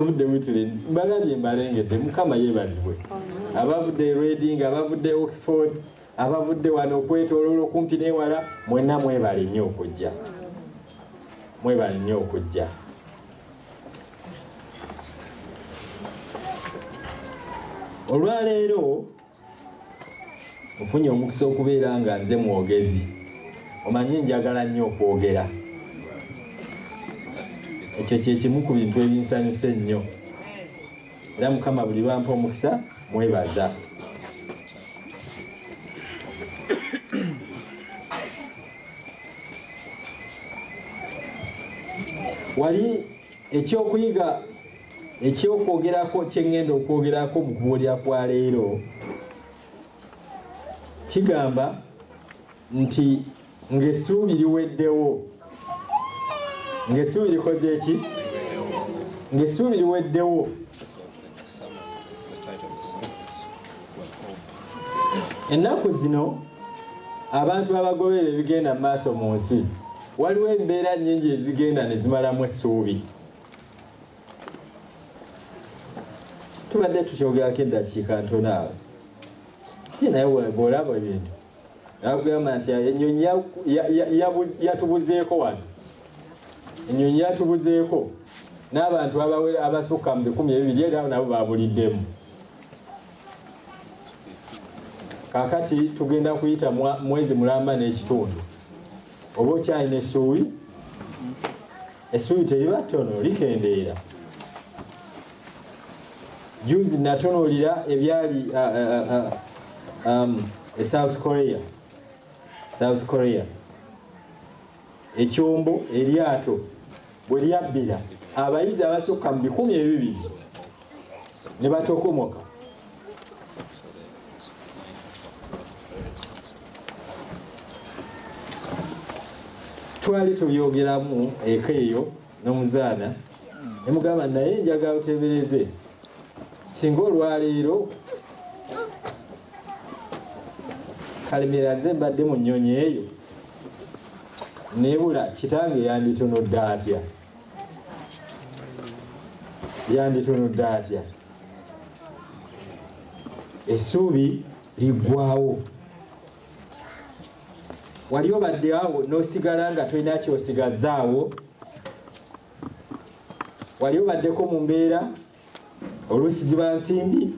abavudde witire mbalabye mbalengedde mukama yeebazibwe abavudde Reading abavudde Oxford abavudde wano okwetooloola okumpi n'ewala mwenna mwebale nnyo okujja olwaleero ofunye omukisa okubeera nga nze mwogezi omanyi njagala nnyo okwogera ekyo kyekimu ku bintu ebinsanyusa ennyo era mukama buli lwampa omukisa mwebaza wali ekyokuyiga ekyokwogerako kyengenda okwogerako mu kubuulira kwa leero kigamba nti ng'essuubi liweddewo ng'essuubi likoze eki ng'essuubi liweddewo ennaku zino abantu abagoberera ebigenda mu maaso mu nsi waliwo embeera nnyingi ezigenda ne zimalamu essuubi tubadde tukyogerako eddakiika ntono awo naye bw'olaba ebintu akugamba nti ennyonyi yatubuzeeko wano ennyonyi yatubuzeeko n'abantu abasukka mu 200 era nabo babuliddemu kakati tugenda kuyita mwezi mulamba n'ekitundu oba okyalina essuubi teriba ttono likendeera juzi natonoolira ebyali South Korea ekyombo eryato bwe lyabbira abayizi abasukka mu 200 ne batokomoka twali tubyogeramu eka eyo n'omuzaana ne mugamba naye njagala oteebereze singa olwaleero kalemera nze mbadde mu nnyonyi eyo nebula kitange yanditunudde atya essuubi liggwawo wali obadde awo n'osigala nga tolina kyosigazaawo wali obaddeko mu mbeera oluusi ziba nsimbi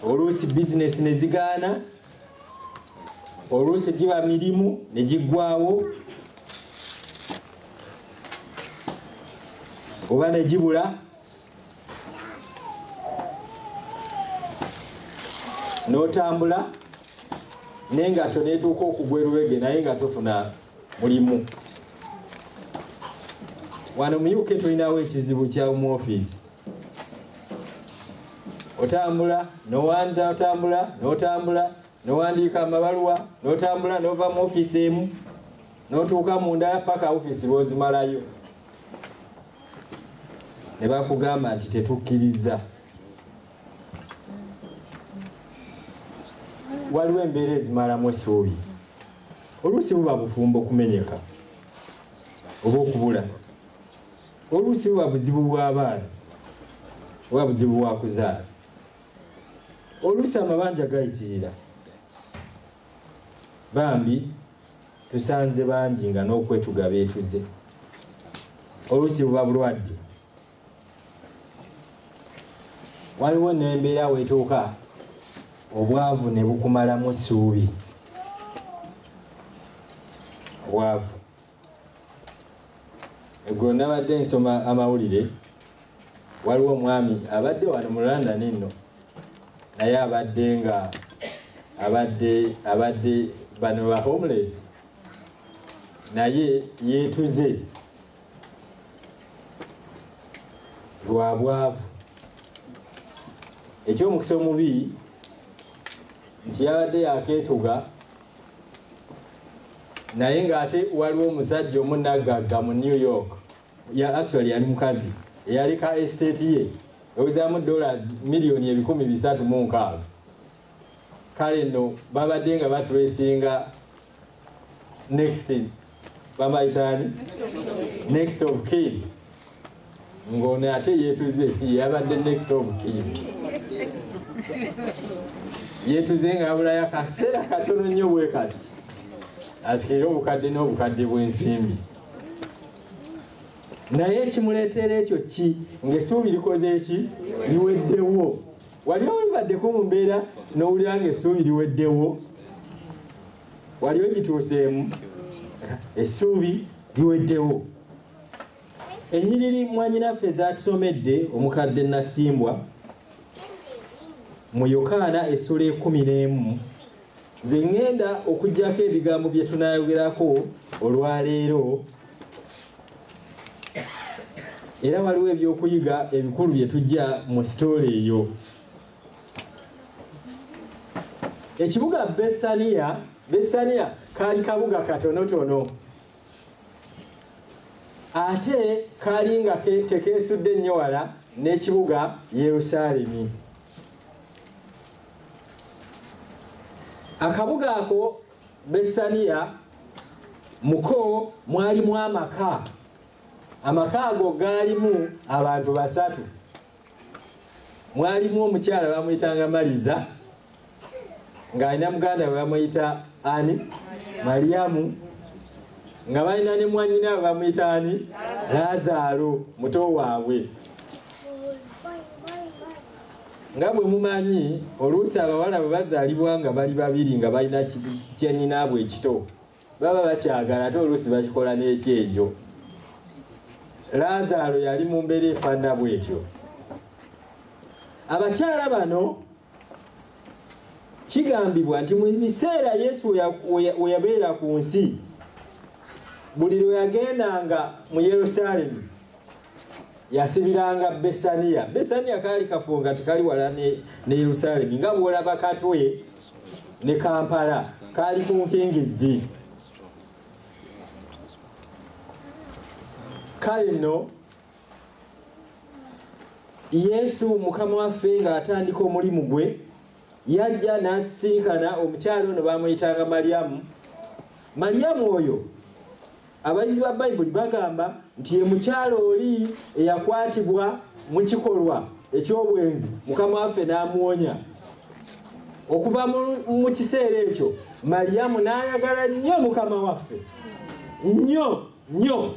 oluusi bizinesi ne zigaana oluusi giba mirimu ne giggwaawo oba ne gibula n'otambula n'engato neetuuka okugwa erubege naye nga tofuna mulimu wano mu UK tulinawo ekizibu kya mu ofiisi otambula n'owandiika amabaluwa n'otambula n'ova mu ofiisi emu n'otuuka mu ndala paka ofiisi lw'ozimalayo ne bakugamba nti tetukkiriza waliwo embeera ezimalamu essuubi oluusi buba bufumbo okumenyeka oba okubula oluusi buba buzibu bw'abaana oba buzibu bwa kuzaala oluusi amabanja gayitirira bambi tusanze bangi nga n'okwetuga beetuze oluusi buba bulwadde waliwo n'embeera weetuuka obwavu ne bukumalamu essuubi obwavu eggulo nabadde nsoma amawulire waliwo omwami abadde wano mu London nno naye abadde bano ba homeless naye yeetuze lwa bwavu ekyomukisa omubi nti yabadde yakeetuga naye ng'ate waliwo omusajja omunagagga mu New York actually yali mukazi eyalika estate ye ewezaamu $360,000 kale nno babadde nga batracinga next of kin ng'ono ate yeetuze yabadde next of kin yeetuze ng'abulayo akaseera katono nnyo bwe kati asikire obukadde n'obukadde bw'ensimbi. Naye ekimuleetera ekyo ki? Ng'essuubi likoze eki? Liweddewo. Wali olibaddeko mu mbeera n'owulira ng'essuubi liweddewo? Wali ogituuseemu? Essuubi liweddewo. Ennyiriri mwannyinaffe zaatusomedde omukadde Nasimbwa mu Yokaana essula 11 ze ŋŋenda okuggyako ebigambo bye tunaayogerako olwaleero, era waliwo ebyokuyiga ebikulu bye tujja mu sitoola eyo. Ekibuga Besaniya kaali kabuga katonotono ate kaali nga tekeesudde nnyo wala n'ekibuga Yerusaalemi. Akabuga ako Besaniya muko mwalimu amaka. Amaka ago gaalimu abantu 3. Mwalimu omukyala bamuyitanga Maliza ng'alina muganda we bamuyita ani? Mariyamu, nga balina ne mwannyina bamuyita ani? Lazaalo, muto waabwe. Nga bwe mumanyi oluusi abawala bwe bazaalibwa nga bali babiri nga balina kyennyinaabwe ekito baba bakyagala ate oluusi bakikola n'ekyejo. Lazaalo yali mu mbeera efaanana bw'etyo. Abakyala bano kigambibwa nti mu biseera Yesu we yabeera ku nsi, buli lwe yagendanga mu Yerusaalemi yasibiranga Besaniya. Besaniya kaali kafo nga tekali wala ne Yerusaalemi, nga bw'olaba Katwe ne Kampala kaali ku nkingizi. Kale nno Yesu Mukama waffe ng'atandika omulimu gwe yajja n'asisinkana omukyala ono bamuyitanga Mariyamu. Mariyamu oyo abayizi ba Bayibuli bagamba nti ye mukyala oli eyakwatibwa mu kikolwa eky'obwenzi Mukama waffe n'amuwonya. Okuva mu kiseera ekyo Mariyamu n'ayagala nnyo Mukama waffe nnyo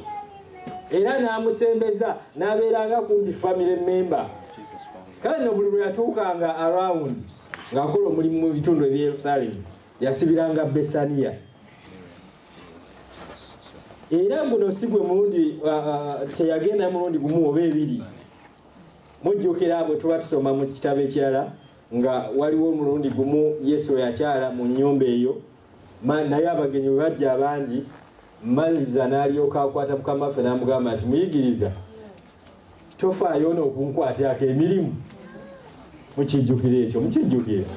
era n'amusembeza n'abeeranga kumpi family member. Kale no buli lwe yatuukanga around ng'akola omulimu mu bitundu eby'e Yerusaalemi yasibiranga Besaniya. Era guno si gwe mulundi kyeyagenda mulundi gumu oba ebiri. Mujjukira abo tuba tusoma mu kitabo ekirala nga waliwo omulundi gumu Yesu yakyala mu nnyumba eyo, naye abagenyi bwe bajja abangi, Maliza n'alyoka akwata Mukama waffe n'amugamba nti muyigiriza tofaayo n'okunkwatako emirimu. Mukijjukira ekyo, mukijjukira.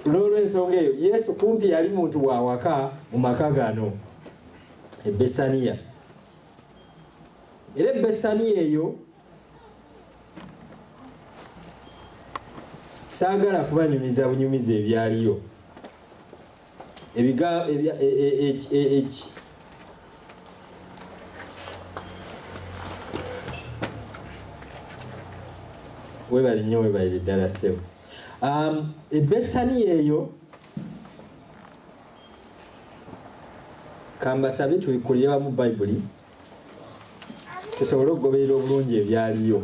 N'olw'ensonga eyo Yesu kumpi yali muntu wa waka mu maka gano e Besaniya. Era Besaniya eyo saagala kubanyumiza bunyumiza ebyaliyo webali nnyo webalire ddala ssebo. Besaniya eyo kambasabe tuyikulire wamu Bayibuli tusobole okugoberera obulungi ebyaliyo.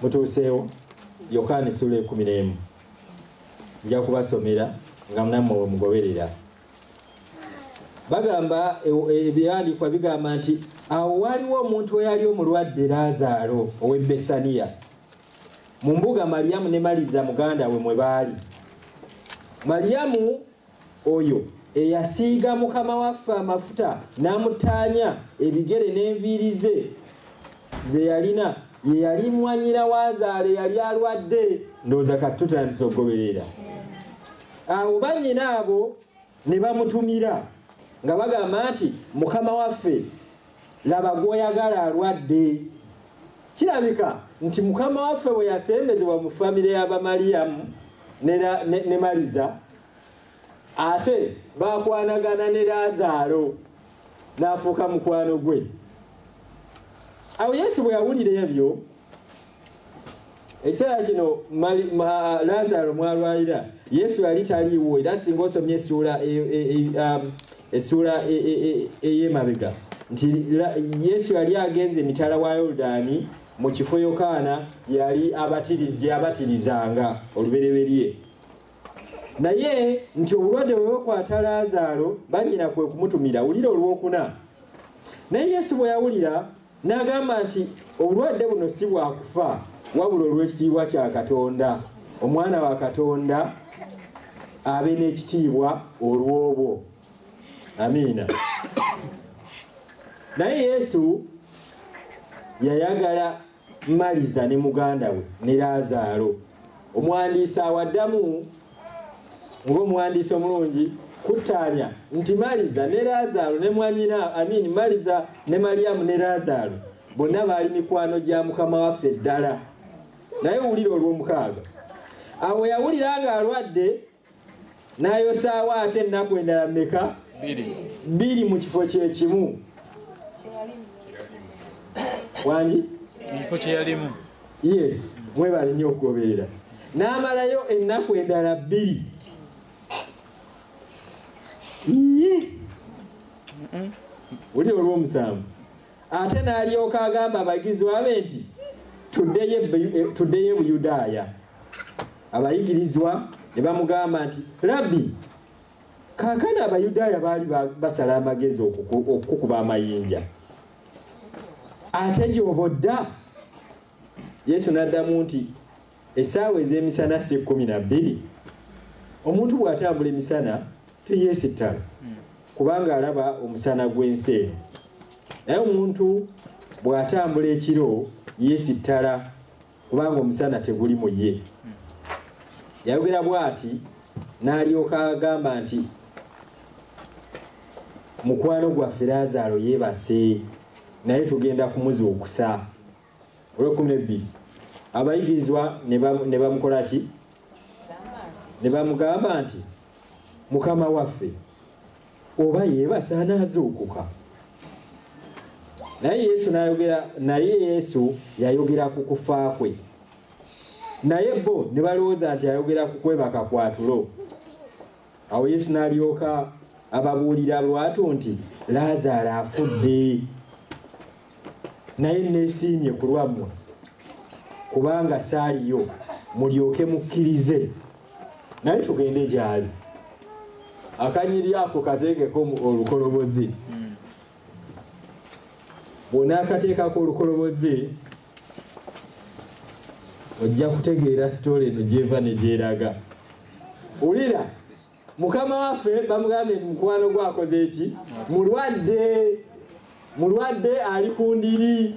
Mutuuseewo Yokaana essula 11 nja kubasomera nga munammwe mugoberera. Bagamba ebyandikwa bigamba nti awo waliwo omuntu eyali omulwadde Lazaalo ow'e Besaniya mu mbuga Mariyamu ne Maliza muganda we mwe baali. Mariyamu oyo eyasiiga Mukama waffe amafuta n'amutaanya ebigere n'enviiri ze yalina ye yali mwannyina wa Zaale yali alwadde. Ndowooza kati tutandise okugoberera. Awo bannyina abo ne bamutumira nga bagamba nti Mukama waffe laba gw'oyagala alwadde. kirabika nti Mukama waffe bwe yasembezebwa mu famire y'Abamaliyamu ne Maliza, ate bakwanagana ne Lazaalo n'afuuka mukwano gwe. Awo Yesu bwe yawulira ebyo, ekiseera kino Lazaalo mwalwalira, Yesu yali taliiwo, era singa osomye essuula ey'emabega nti Yesu yali agenze emitala wa Yoludaani mu kifo Yokaana yali abatirizanga olubereberye. Naye nti obulwadde bwe bukwata Lazaalo bannyina kwe kumutumira wulira olwokuna. Naye Yesu bwe yawulira n'agamba nti obulwadde buno si bwa kufa wabula olw'ekitiibwa kya Katonda, omwana wa Katonda abe n'ekitiibwa olw'obwo. Amiina. Naye Yesu yayagala Maliza ne muganda we ne Lazaalo. Omuwandiisi awaddamu ng'omuwandiisi omulungi kuttaanya nti Maliza ne Lazaalo ne mwanyina, Maliza ne Maliyamu ne Lazaalo bonna baali mikwano gya Mukama waffe ddala. Naye wulira olw'omukaaga, awo yawulira ng'alwadde n'ayosaawo ate ennaku endala mmeka? 2 mu kifo kye kimu. Wangi? Kifo kye yalimu. Yes, mwebale nnyo okugoberera. N'amalayo ennaku endala 2. Wulira olw'omusanvu. Ate n'alyoka agamba abayigirizwa be nti tuddeyo Buyudaaya. Abayigirizwa ne bamugamba nti Rabbi, kaakano Abayudaaya baali basala amagezi okukuba amayinja, ate gy'obodda? Yesu n'addamu nti essaawa ez'emisana si 12. Omuntu bw'atambula emisana teyeesittala kubanga alaba omusana gw'ensi eno, naye omuntu bw'atambula ekiro yeesittala kubanga omusana teguli mu ye. Yayogera bw'ati n'alyoka agamba nti mukwano gwaffe Lazaalo yeebase naye tugenda kumuzuukusa. Olw'ekumi abayigirizwa ne bamukola ki? Ne bamugamba nti Mukama waffe oba yeebasa anaazuukuka. Naye Yesu yayogera ku kufa kwe. Naye bo ne balowooza nti ayogera ku kwebaka kwa tulo. Awo Yesu n'alyoka ababuulira lwatu nti Lazaalo afudde, naye neesiimye ku lwammwe kubanga saaliyo mulyoke mukkirize. Naye tugende gy'ali. Akanyiri ako kateekeko olukolobozi. Bw'onaakateekako olukolobozi ojja kutegeera sitole eno gy'eva ne gyeraga. Wulira, Mukama waffe bamugambye nti mukwano gwakoze eki? Mulwadde ali ku ndiri.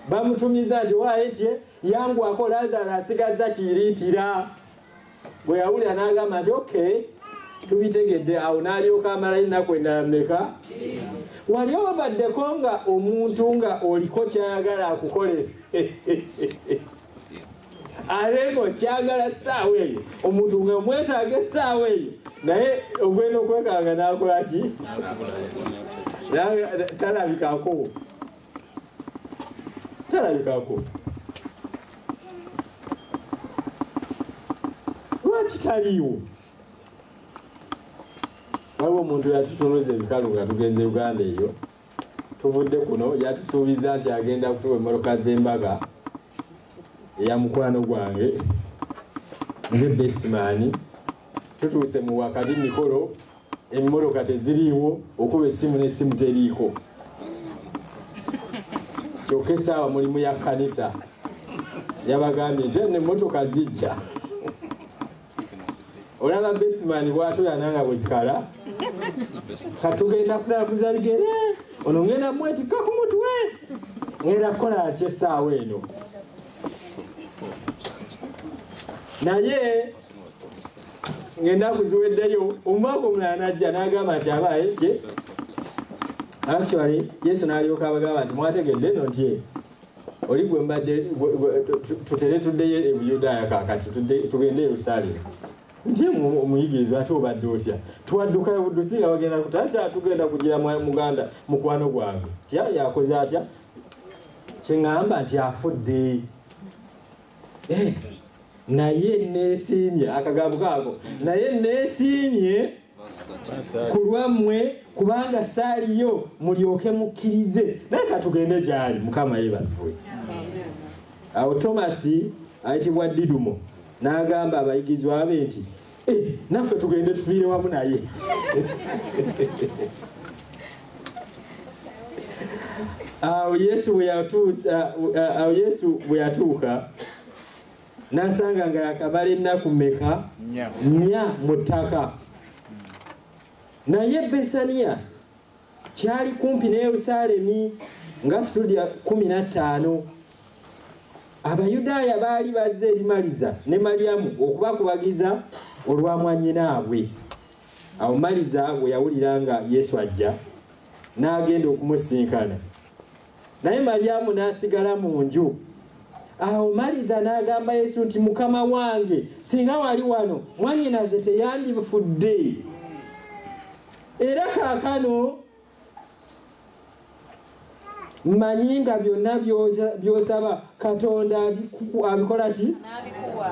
Bamutumiza nti waayetye yangwako Lazaalo asigazza kiyiriitira. Bwe yawulira n'agamba nti okay, tubitegedde. Awo n'alyoka amalayo ennaku endala mmeka? Wali obaddeko nga omuntu nga oliko kyayagala akukolere ate ng'okyagala ssaawa eyo, omuntu nga mwetaaga essaawa eyo, naye ogwenda okwekanga n'akola ki? Talabikako. Lwaki taliiwo? Waliwo omuntu yatutunuza ebikalu nga tugenze Uganda eyo, tuvudde kuno, yatusuubiza nti agenda kutuwa emmoloka z'embaga eya mukwano gwange nze bestman. Tutuuse mu wakati mikolo, emmoloka teziriiwo, okuba essimu n'essimu teriiko. Kyokka essaawa mulimu ya kkanisa yabagambye nti n'emmotoka zijja. Olaba bestman bw'atoyananga bwe zikala, katugenda kutambuza bigere, ono ngenda mwetikka ku mutwe, ngenda kukola ki essaawa eno. Naye ngenda kuziweddeyo, omwaka omulala n'ajja n'agamba nti abaaye kye. Actually Yesu n'alyoka abagamba nti mwategedde no nti oli gwe mbadde tutere tuddeyo e Buyudaaya kaakati tugende Yerusalemu nti omuyigiriza ate obadde otya twaddukayo buddusinga bagenda kutata tugenda kugira muganda mukwano gwange tya yakoze atya kyeŋŋamba nti afudde naye neesiimye akagambo kaako naye neesiimye ku lwammwe kubanga saaliyo mulyoke mukkirize naye katugende gyali mukama yeebazibwe awo Tomasi ayitibwa Didumo n'agamba abayigirizwa be nti naffe tugende tufiire wamu naye awo Yesu bwe yatuuka n'asanga nga yakabala ennaku mmeka 4 mu ttaka naye Besaniya kyali kumpi ne Yerusaalemi nga studio 15 Abayudaaya baali bazze eri Maliza ne Maliyamu okubakubagiza olwa mwannyinaabwe. Awo Maliza bwe yawulira nga Yesu ajja n'agenda okumusinkana naye Maliyamu n'asigala mu nju. Awo Maliza n'agamba Yesu nti Mukama wange singa wali wano mwannyinaze teyandifudde era kaakano mmanyi nga byonna byosaba Katonda abikola ki?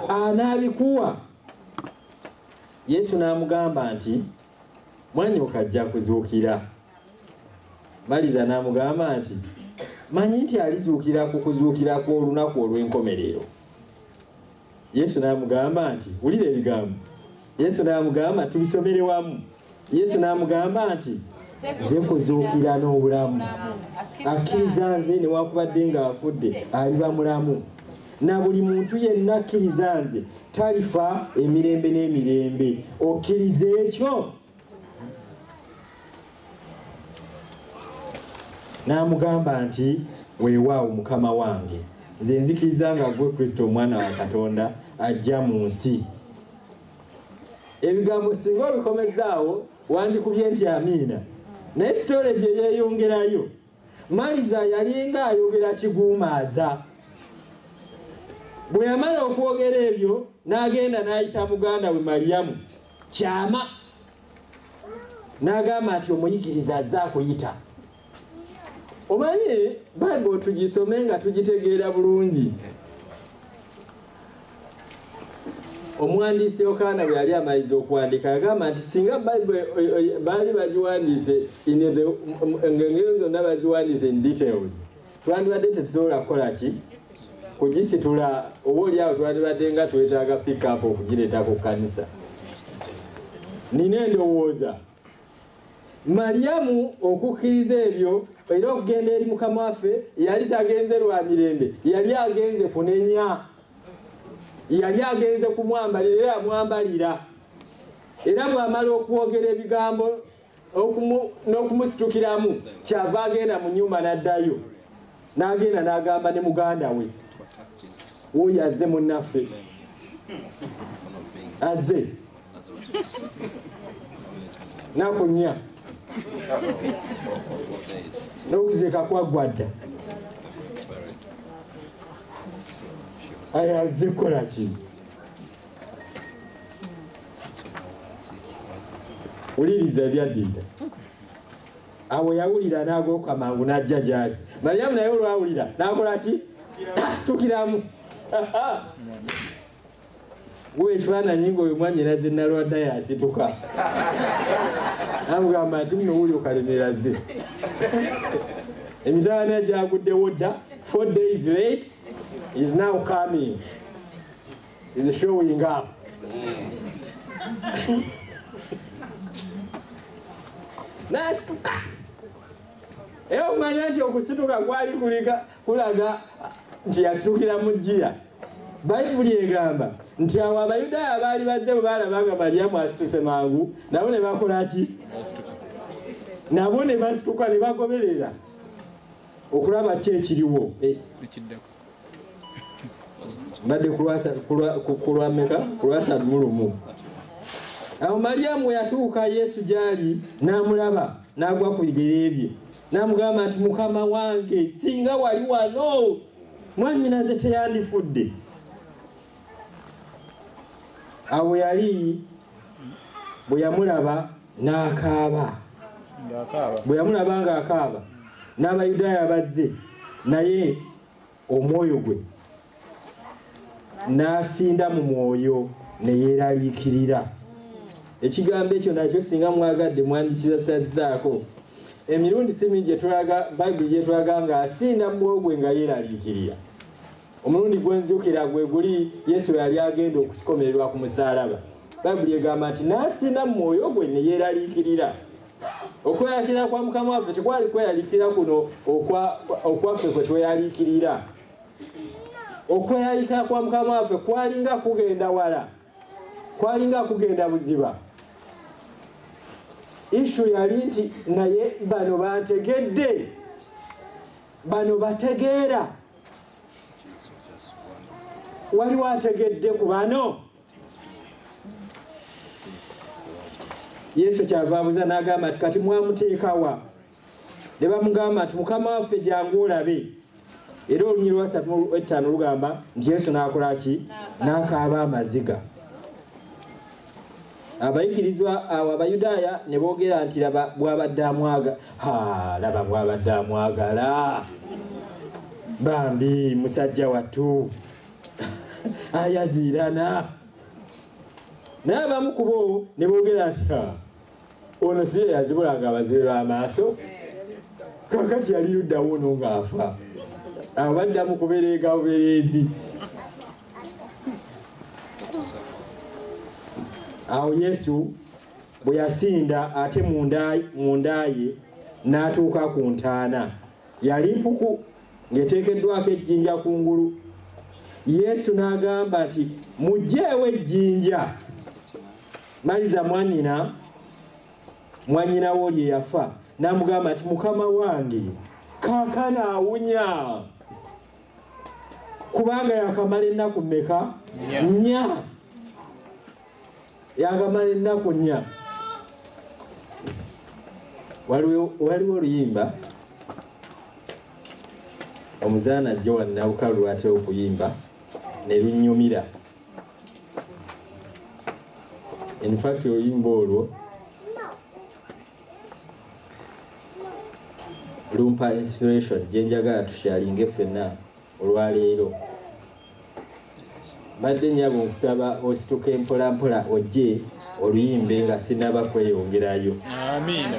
Anaabikuwa. Yesu n'amugamba nti mwannyoko ajja kuzuukira. Maliza n'amugamba nti manyi nti alizuukira ku kuzuukira kw'olunaku olw'enkomerero. Yesu n'amugamba nti wulira ebigambo. Yesu n'amugamba tubisomere wamu. Yesu n'amugamba nti nze kuzuukira n'obulamu. Akkiriza nze newakubadde nga afudde aliba mulamu. Na buli muntu yenna akkiriza nze talifa emirembe n'emirembe. Okkiriza ekyo? N'amugamba nti weewaawo Mukama wange nze nzikiriza nga gwe Kristo omwana wa Katonda ajja mu nsi. Ebigambo singa obikomezaawo wandikubye nti amiina. Naye sitole gye yeeyongerayo Maliza yalinga ayogera kiguumaaza. Bwe yamala okwogera ebyo n'agenda n'ayita muganda we Maliyamu kyama n'agamba nti omuyigiriza azze akuyita. Omanyi Bible tugisome nga tugitegeera bulungi. Omuwandiisi Yokaana bwe yali amaliza okuwandika yagamba nti singa Bible baali bagiwandiise engero zonna baziwandiise in details twandibadde tetusobola kukola ki? Kugisitula. Oba oliawo twandibadde nga twetaaga pick up okugireeta ku kkanisa. Nina endowooza Maliyamu okukkiriza ebyo era okugenda eri Mukama waffe yali tagenze lwa mirembe, yali agenze kunenya, yali agenze kumwambalira era amwambalira. Era bw'amala okwogera ebigambo n'okumusitukiramu kyava agenda mu nnyumba n'addayo n'agenda n'agamba ne muganda we oyo azze munnaffe azze nakunya n'okuzeka kwaggwadda azze kukola ki? Wuliriza ebyaddiida. Awo yawulira n'agooka mangu n'ajja gy'ali. Maliyamu naye olwawulira n'akola ki? Asitukiramu. Gwe ekifaananyi ng'oyo mwannyinaze nalwadda yasituka. Amugamba nti muno wuuyo kalemeraze. Emitawaana gyaguddewo dda. 4 days late is now coming. Is showing up. Nasituka. Eyo omanya nti okusituka kwali kulaga nti yasitukira mu jjiya. Bayibuli egamba nti awo Abayudaaya baali bazze bwe baalabanga Maliyamu asituse mangu nabo ne bakola ki? Nabo ne basituka ne bagoberera okulaba ki ekiriwo. Mbadde kulwa meka? Kulwa 3. Awo Maliyamu yatuuka Yesu gy'ali n'amulaba n'agwa ku bigere bye n'amugamba nti Mukama wange singa wali wano Mwannyinaze teyandifudde. Awo yali bwe yamulaba n'akaaba. Bwe yamulaba ng'akaaba n'Abayudaaya bazze naye omwoyo gwe n'asinda mu mwoyo ne yeeraliikirira. Ekigambo ekyo nakyo singa mwagadde mwandikisazzaako. Emirundi si mingi gyetulaga Bayibuli gyetulaga ng'asinda mu mwoyo gwe nga yeeraliikirira. Omulundi gwenzukira gwe guli Yesu yali agenda okusikomererwa ku musaalaba. Bayibuli egamba nti n'asinda mu mwoyo gwe ne yeeraliikirira. Okweyaliikirira kwa Mukama waffe tekwali kweyaliikirira kuno okwaffe kwe tweyaliikirira. Okweyaliikirira kwa Mukama waffe kwalinga kugenda wala, kwalinga kugenda buziba. Ishu yali nti naye bano bantegedde, bano bategeera. Waliwo ategedde ku bano? Yesu kyava abuuza n'agamba nti kati mwamuteekawa? Ne bamugamba nti Mukama waffe jangu olabe. Era olunyi lwa 3:5 lugamba nti Yesu n'akola ki? N'akaaba amaziga. Abayigirizwa awo Abayudaaya ne boogera nti laba bw'abadde amwagala. Laba bw'abadde amwagala. Bambi musajja wattu ayaziirana. Naye abamu ku bo ne boogera nti ono si ye yazibulanga abazibe b'amaaso? Kakati yali ludda wuuno ng'afa. Awo baddamu kubereega bubereezi. Awo Yesu bwe yasinda ate munda ye n'atuuka ku ntaana. Yali mpuku ng'eteekeddwako ejjinja kungulu. Yesu n'agamba nti muggyeewo ejjinja. Maliza mwannyina w'oli yafa n'amugamba nti Mukama wange kaakano awunya. Kubanga yakamala ennaku mmeka? 4. Yakamala ennaku 4. Waliwo oluyimba omuzaana ajja wannawuka lwate okuyimba ne lunyumira. In fact oluyimba olwo lumpa inspiration gye njagala tushalinge ffenna olwaleero. Badde nnyabo nkusaba osituke mpola mpola ojje oluyimbe nga sinaba kweyongerayo. Amiina.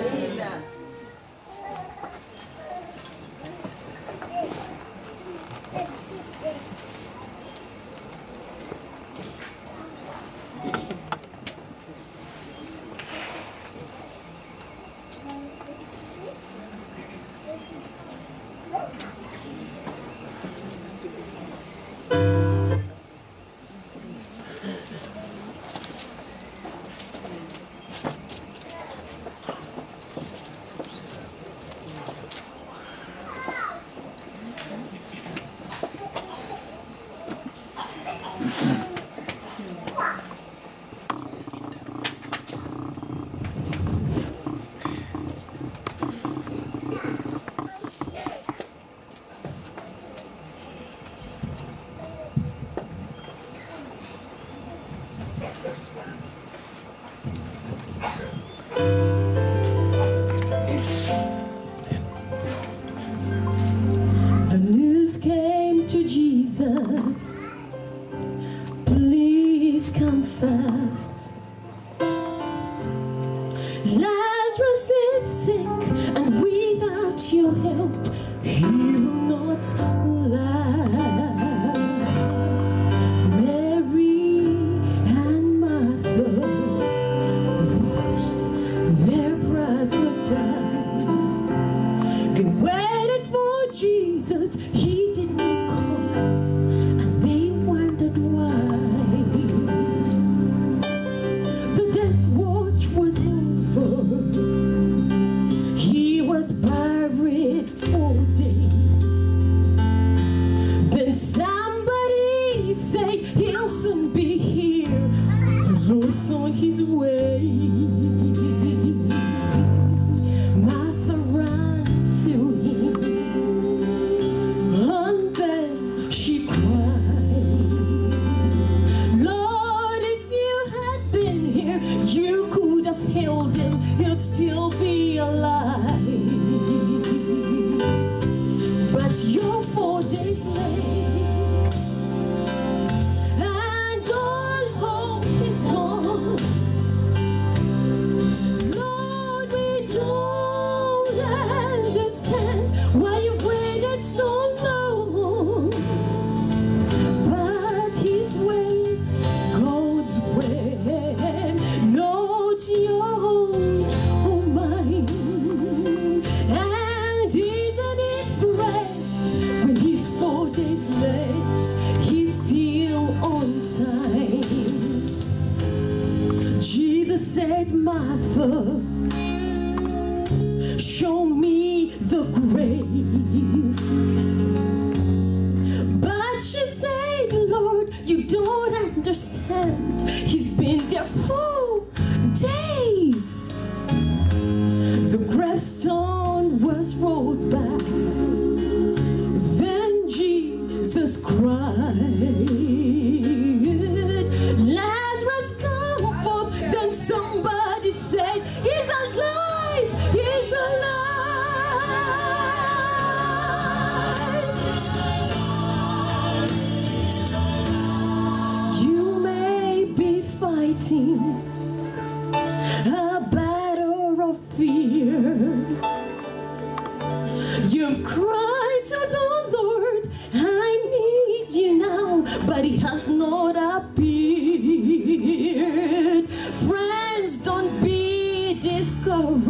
Please come fast. Lazarus is sick, and without your help, he will not last. Mary and Martha watched their brother die. They waited for Jesus, he did not come, and they wondered why. The death watch was over. He was buried 4 days. Then somebody said he'll soon be here. The Lord's on his way. Martha ran to him. don't understand. He's been there for days. The gravestone was rolled back. Then Jesus cried, Lazarus, come forth. Then somebody said, he's alive, he's alive. You may be fighting a battle of fear. You've cried to the Lord, I need you now, but he has not appeared. Friends, don't be discouraged,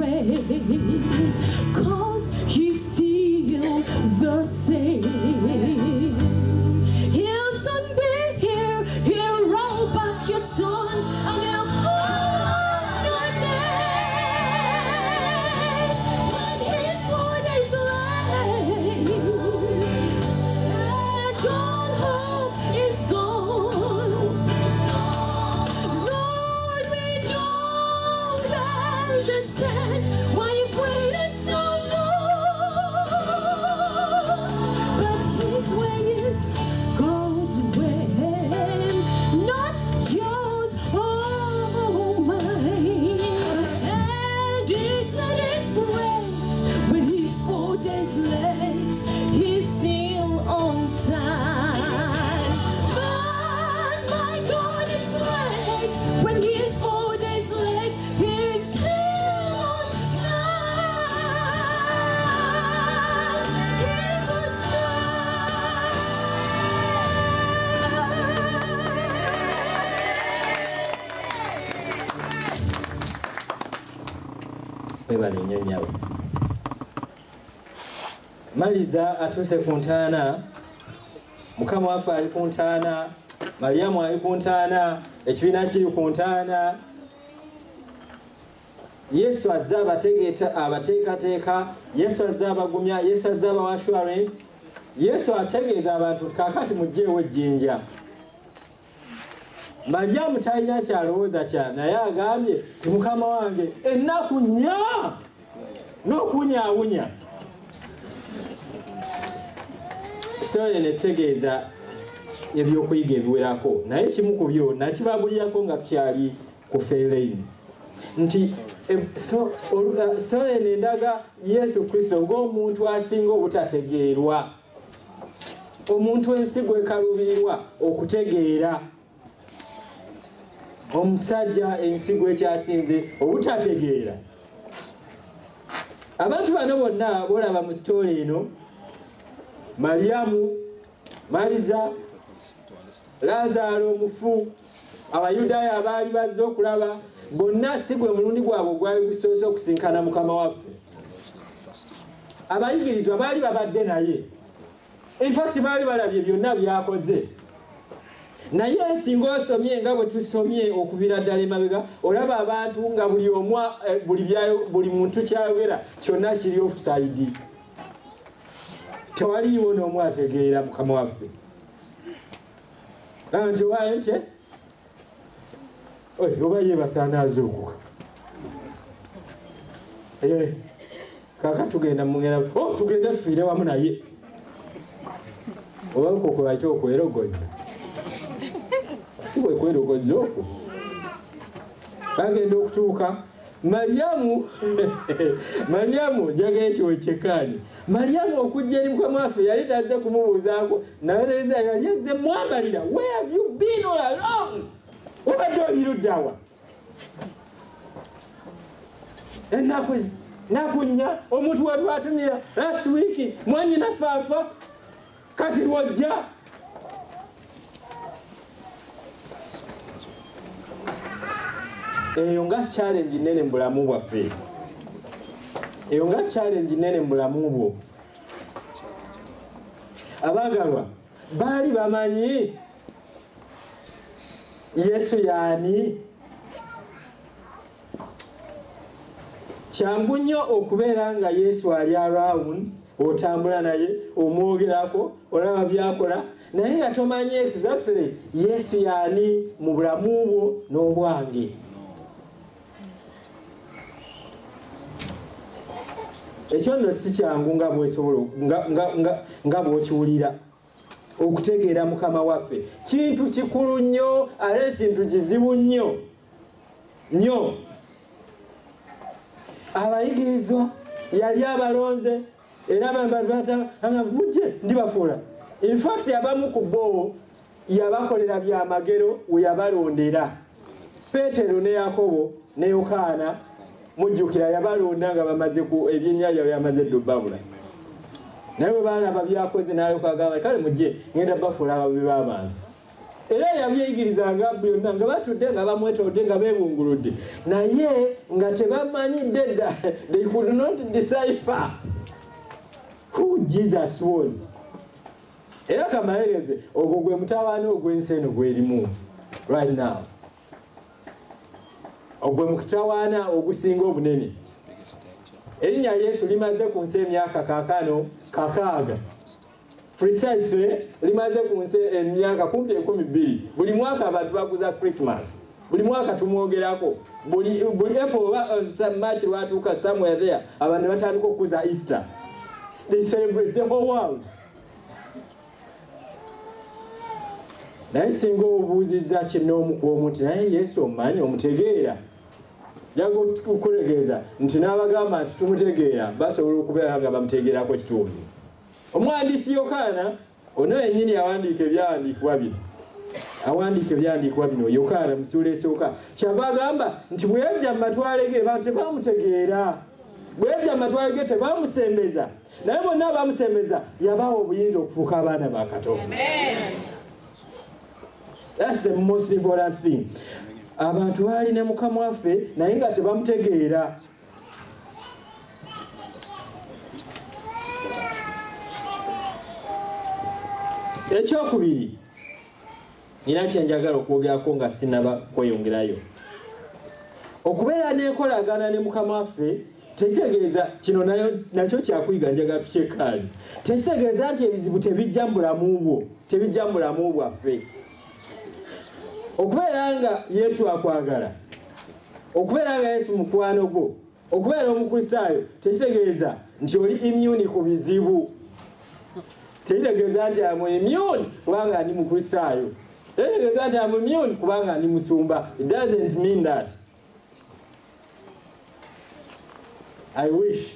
'cause he's still the same. He'll soon be here, he'll roll back your stone, and he'll call your name. When his word is laid, and all hope is gone. Lord, we don't understand why you've waited so long, but his way is God's way, not yours or mine. And isn't it great when he's 4 days late, he's still on time. But my God is great when he is 4 days late, he's still on time. He's on Webale nnyo nnyabo. Maliza atuuse ku ntaana, Mukama waffe ali ku ntaana, Maliyamu ali ku ntaana, ekibiina kiri ku ntaana. Yesu azze abateekateeka, Yesu azze abagumya, Yesu azze abawa assurance. Yesu ategeeza abantu kaakati mugyeewo ejjinja. Maliyamu talina kyalowooza kya, naye agambye ti Mukama wange ennaku nnya n'okunyaawunya. Sitole netegeeza ebyokuyiga ebiwerako, naye kimu ku byo nakibabulirako nga tukyali ku Feereini nti sitole nendaga Yesu Kristo ng'omuntu asinga obutategeerwa, omuntu ensi gwekalubirirwa okutegeera, omusajja ensigo ekyasinze obutategeera. Abantu bano bonna bolaba mu sitole eno, Maliyamu, Maliza, Lazaalo omufu, Abayudaaya abaali bazze okulaba, bonna si gwe mulundi gwabwe gwali gusoose okusinkana Mukama waffe. Abayigirizwa baali babadde naye, in fact baali balabye byonna byakoze. Naye singa osomye nga bwe tusomye okuviira ddala emabega, olaba abantu nga buli omu buli muntu kyayogera kyonna kiri offside. Tewaliiwo n'omu ategeera Mukama waffe. Nti waayo nti oba yeebasaana azuukuka. Kaaka tugenda tufiire wamu naye. Oba okwo kwe bayita okwerogoza. Si bwe kwerogoza okwo. Bagenda okutuuka Maliyamu jaga ekyo kyekkaani. Maliyamu okujja eri Mukama waffe yali tazze kumubuuzaako, naye yali azze mwambalira, where have you been all along? Obadde oli ludda wa? Ennaku nnya omuntu watwatumira last week mwanyina faafa kati lwojja. Eyo nga challenge nene mu bulamu bwaffe. Eyo nga challenge nene mu bulamu bwo. Abaagalwa baali bamanyi Yesu yaani? kyangu nnyo okubeera nga Yesu ali around, otambula naye, omwogerako, olaba byakola, naye nga tomanyi exactly Yesu yaani mu bulamu bwo n'obwange. Ekyo nno si kyangu nga bwesobola nga bw'okiwulira okutegeera Mukama waffe. Kintu kikulu nnyo, ate kintu kizibu nnyo nnyo. Abayigirizwa yali abalonze era bambatanga mujje ndibafuula. In fact abamu ku bo yabakolera byamagero we yabalondera. Peetero ne Yakobo ne Yokaana mujjukira yabalonda nga bamaze ku ebyennyanja byamaze ddobabula. Naye bwe baalaba byakoze n'alyoka agamba kale mujje ngenda bafuula ababi b'abantu. Era yabyeyigirizanga byonna nga batudde nga bamwetodde nga beebunguludde, naye nga tebamanyidde dda, they could not decipher who Jesus was. Era kamalegeze ogwo gwe mutawaana ogw'ensi eno gwerimu right now. Ogwe mukitawaana ogusinga obunene. Erinnya Yesu limaze ku nsi emyaka kaakano 6. Precisely limaze ku nsi emyaka kumpi 12. Buli mwaka abantu baguza Christmas. Buli mwaka tumwogerako. Buli April oba March lwatuuka somewhere there abantu batandika okuza Easter. They celebrate the whole world. Naye singa obuuzizza kinoomu ku omuntu naye Yesu omumanyi omutegeera. Jago kukulegeza nti n'abagamba nti tumutegeera basobola okubeera nga bamutegeerako kitundu. Omuwandiisi Yokaana ono yennyini awandiika ebyawandiikibwa bino. Awandiika ebyawandiikibwa bino Yokaana mu ssuula esooka kyava agamba nti bwe yajja mu matwale ge abantu tebaamutegeera. Bwe yajja mu matwale ge tebaamusembeza. Naye bonna abaamusembeza yabawa obuyinza okufuuka abaana ba Katonda. Amen. That's the most important thing. Abantu baali ne Mukama waffe naye nga tebamutegeera. Ekyokubiri nina kyenjagala okwogerako nga sinaba kweyongerayo. Okubeera n'enkolagana ne Mukama waffe tekitegeeza kino nakyo kyakuyiga njagala tukyekaali. Tekitegeeza nti ebizibu tebijja mu bulamu bwo, tebijja mu bulamu bwaffe. Okubeera nga Yesu akwagala, okubeera nga Yesu mukwano gwo, okubeera omukristaayo tekitegeeza nti oli immune ku bizibu. Tekitegeeza nti amu immune kubanga ndi mukristaayo. Tekitegeeza nti amu immune kubanga ndi musumba. It doesn't mean that. I wish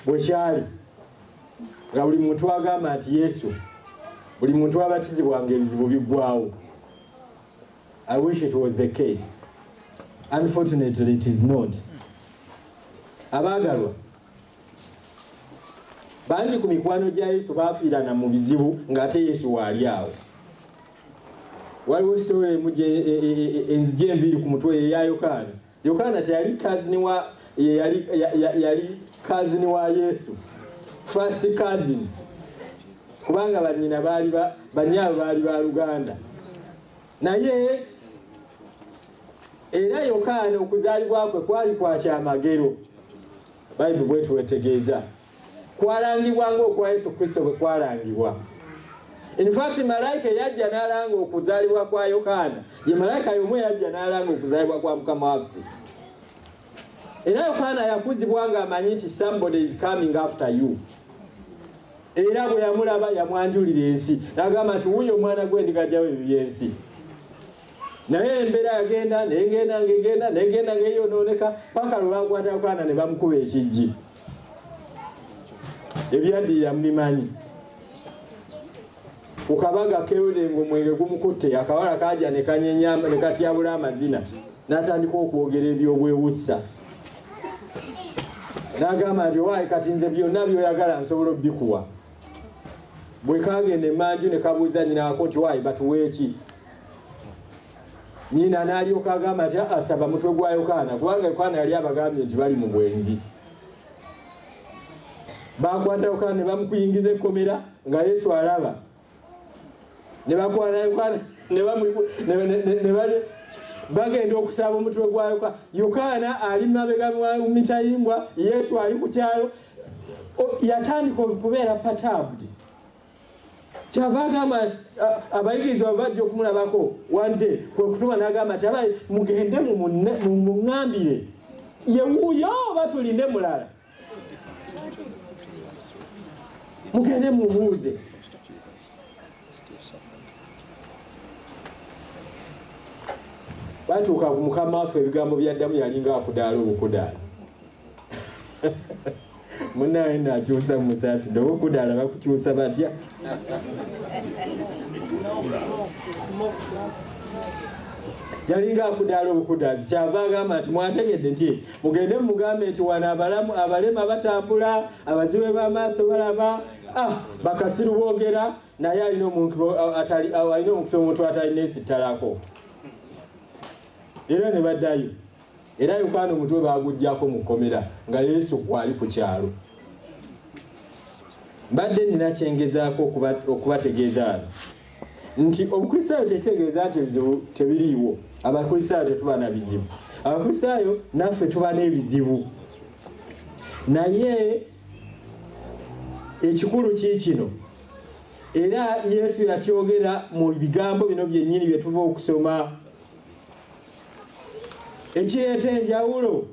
bwekyali nga buli muntu agamba nti Yesu, buli muntu abatizibwanga ebizibu biggwawo. I wish it was the case. Unfortunately, it is not. Abagalwa bangi ku mikwano gya Yesu baafiirana mu bizibu ng'ate Yesu waali awo. Waliwo story enzije enviiri ku mutwe eya Yokaana. Yokaana teyali kazini wa yali kazini wa Yesu. First cousin. Kubanga banyina banyaabwe baali ba Luganda. Naye era Yokaana okuzaalibwa kwe kwali kwa kyamagero. Bayibuli bwettu wetegeeza. Kwalangibwa ng'okwa Yesu Kristo bwe kwalangibwa. In fact, malayika yajja n'alanga okuzaalibwa kwa Yokaana. Ye malayika y'omu yajja n'alanga okuzaalibwa kwa Mukama waffe. Era Yokaana yakuzibwa ng'amanyi nti somebody is coming after you. Era bwe yamulaba yamwanjulira ensi. N'agamba nti wuuyo omwana gw'endiga ajjawo ebyensi. Naye embeera yagenda negenda ng'eyonooneka paka lwe bakwata Yokaana ne bamukuba ekijji. Ebyaddirira mubimanyi. Ku kabaga keewude ng'omwenge gumukutte akawala kaajja ne kanyenyamba ne katyabula amazina n'atandika okwogera ebyobwewussa. N'agamba nti waayi kati nze byonna byoyagala nsobola obbikuwa. Bwe kaagenda emmanju ne kabuuza nnyina wako nti waayi batuwe ki? Nnyina n'alyoka agamba nti asaba mutwe gwa Yokaana kubanga Yokaana yali abagambye nti bali mu bwenzi. Bakwata Yokaana ne bamukuyingiza ekkomera nga Yesu alaba. Ne bakwata Yokaana bagenda okusaba omutwe gwa Yokaana ali mabega mu mitayimbwa, Yesu ali ku kyalo, yatandika okubeera perturbed. Kyava agamba abayigirizwa bajja okumulabako one day, kwe kutuma n'agamba nti abayi mugende muŋŋambire ye wuuyo oba tulinde mulala, mugende mumubuuze. Batuuka ku Mukama waffe ebigambo byaddamu yalinga akudaala obukudaazi. Munnawe nakyusa musaasi ndoba okudaala bakukyusa batya? Yalinga akudaala obukudaazi. Kyava agamba nti mwategedde nti mugende mugambe nti wano abalema batambula, abazibe b'amaaso balaba, bakasiru boogera, naye alina omukisa omuntu atalina esittalako. Era ne baddayo. Era Yokaana omutwe baaguggyako mu kkomera nga Yesu gwali ku kyalo. Mbadde nina kyengezaako okubategeeza nti Obukristaayo tekitegeeza nti ebizibu tebiriiwo. Abakristaayo tetuba na bizibu. Abakristaayo naffe tuba n'ebizibu. Naye ekikulu kiikino. Era Yesu yakyogera mu bigambo bino byennyini bye tuva okusoma. Ekireeta enjawulo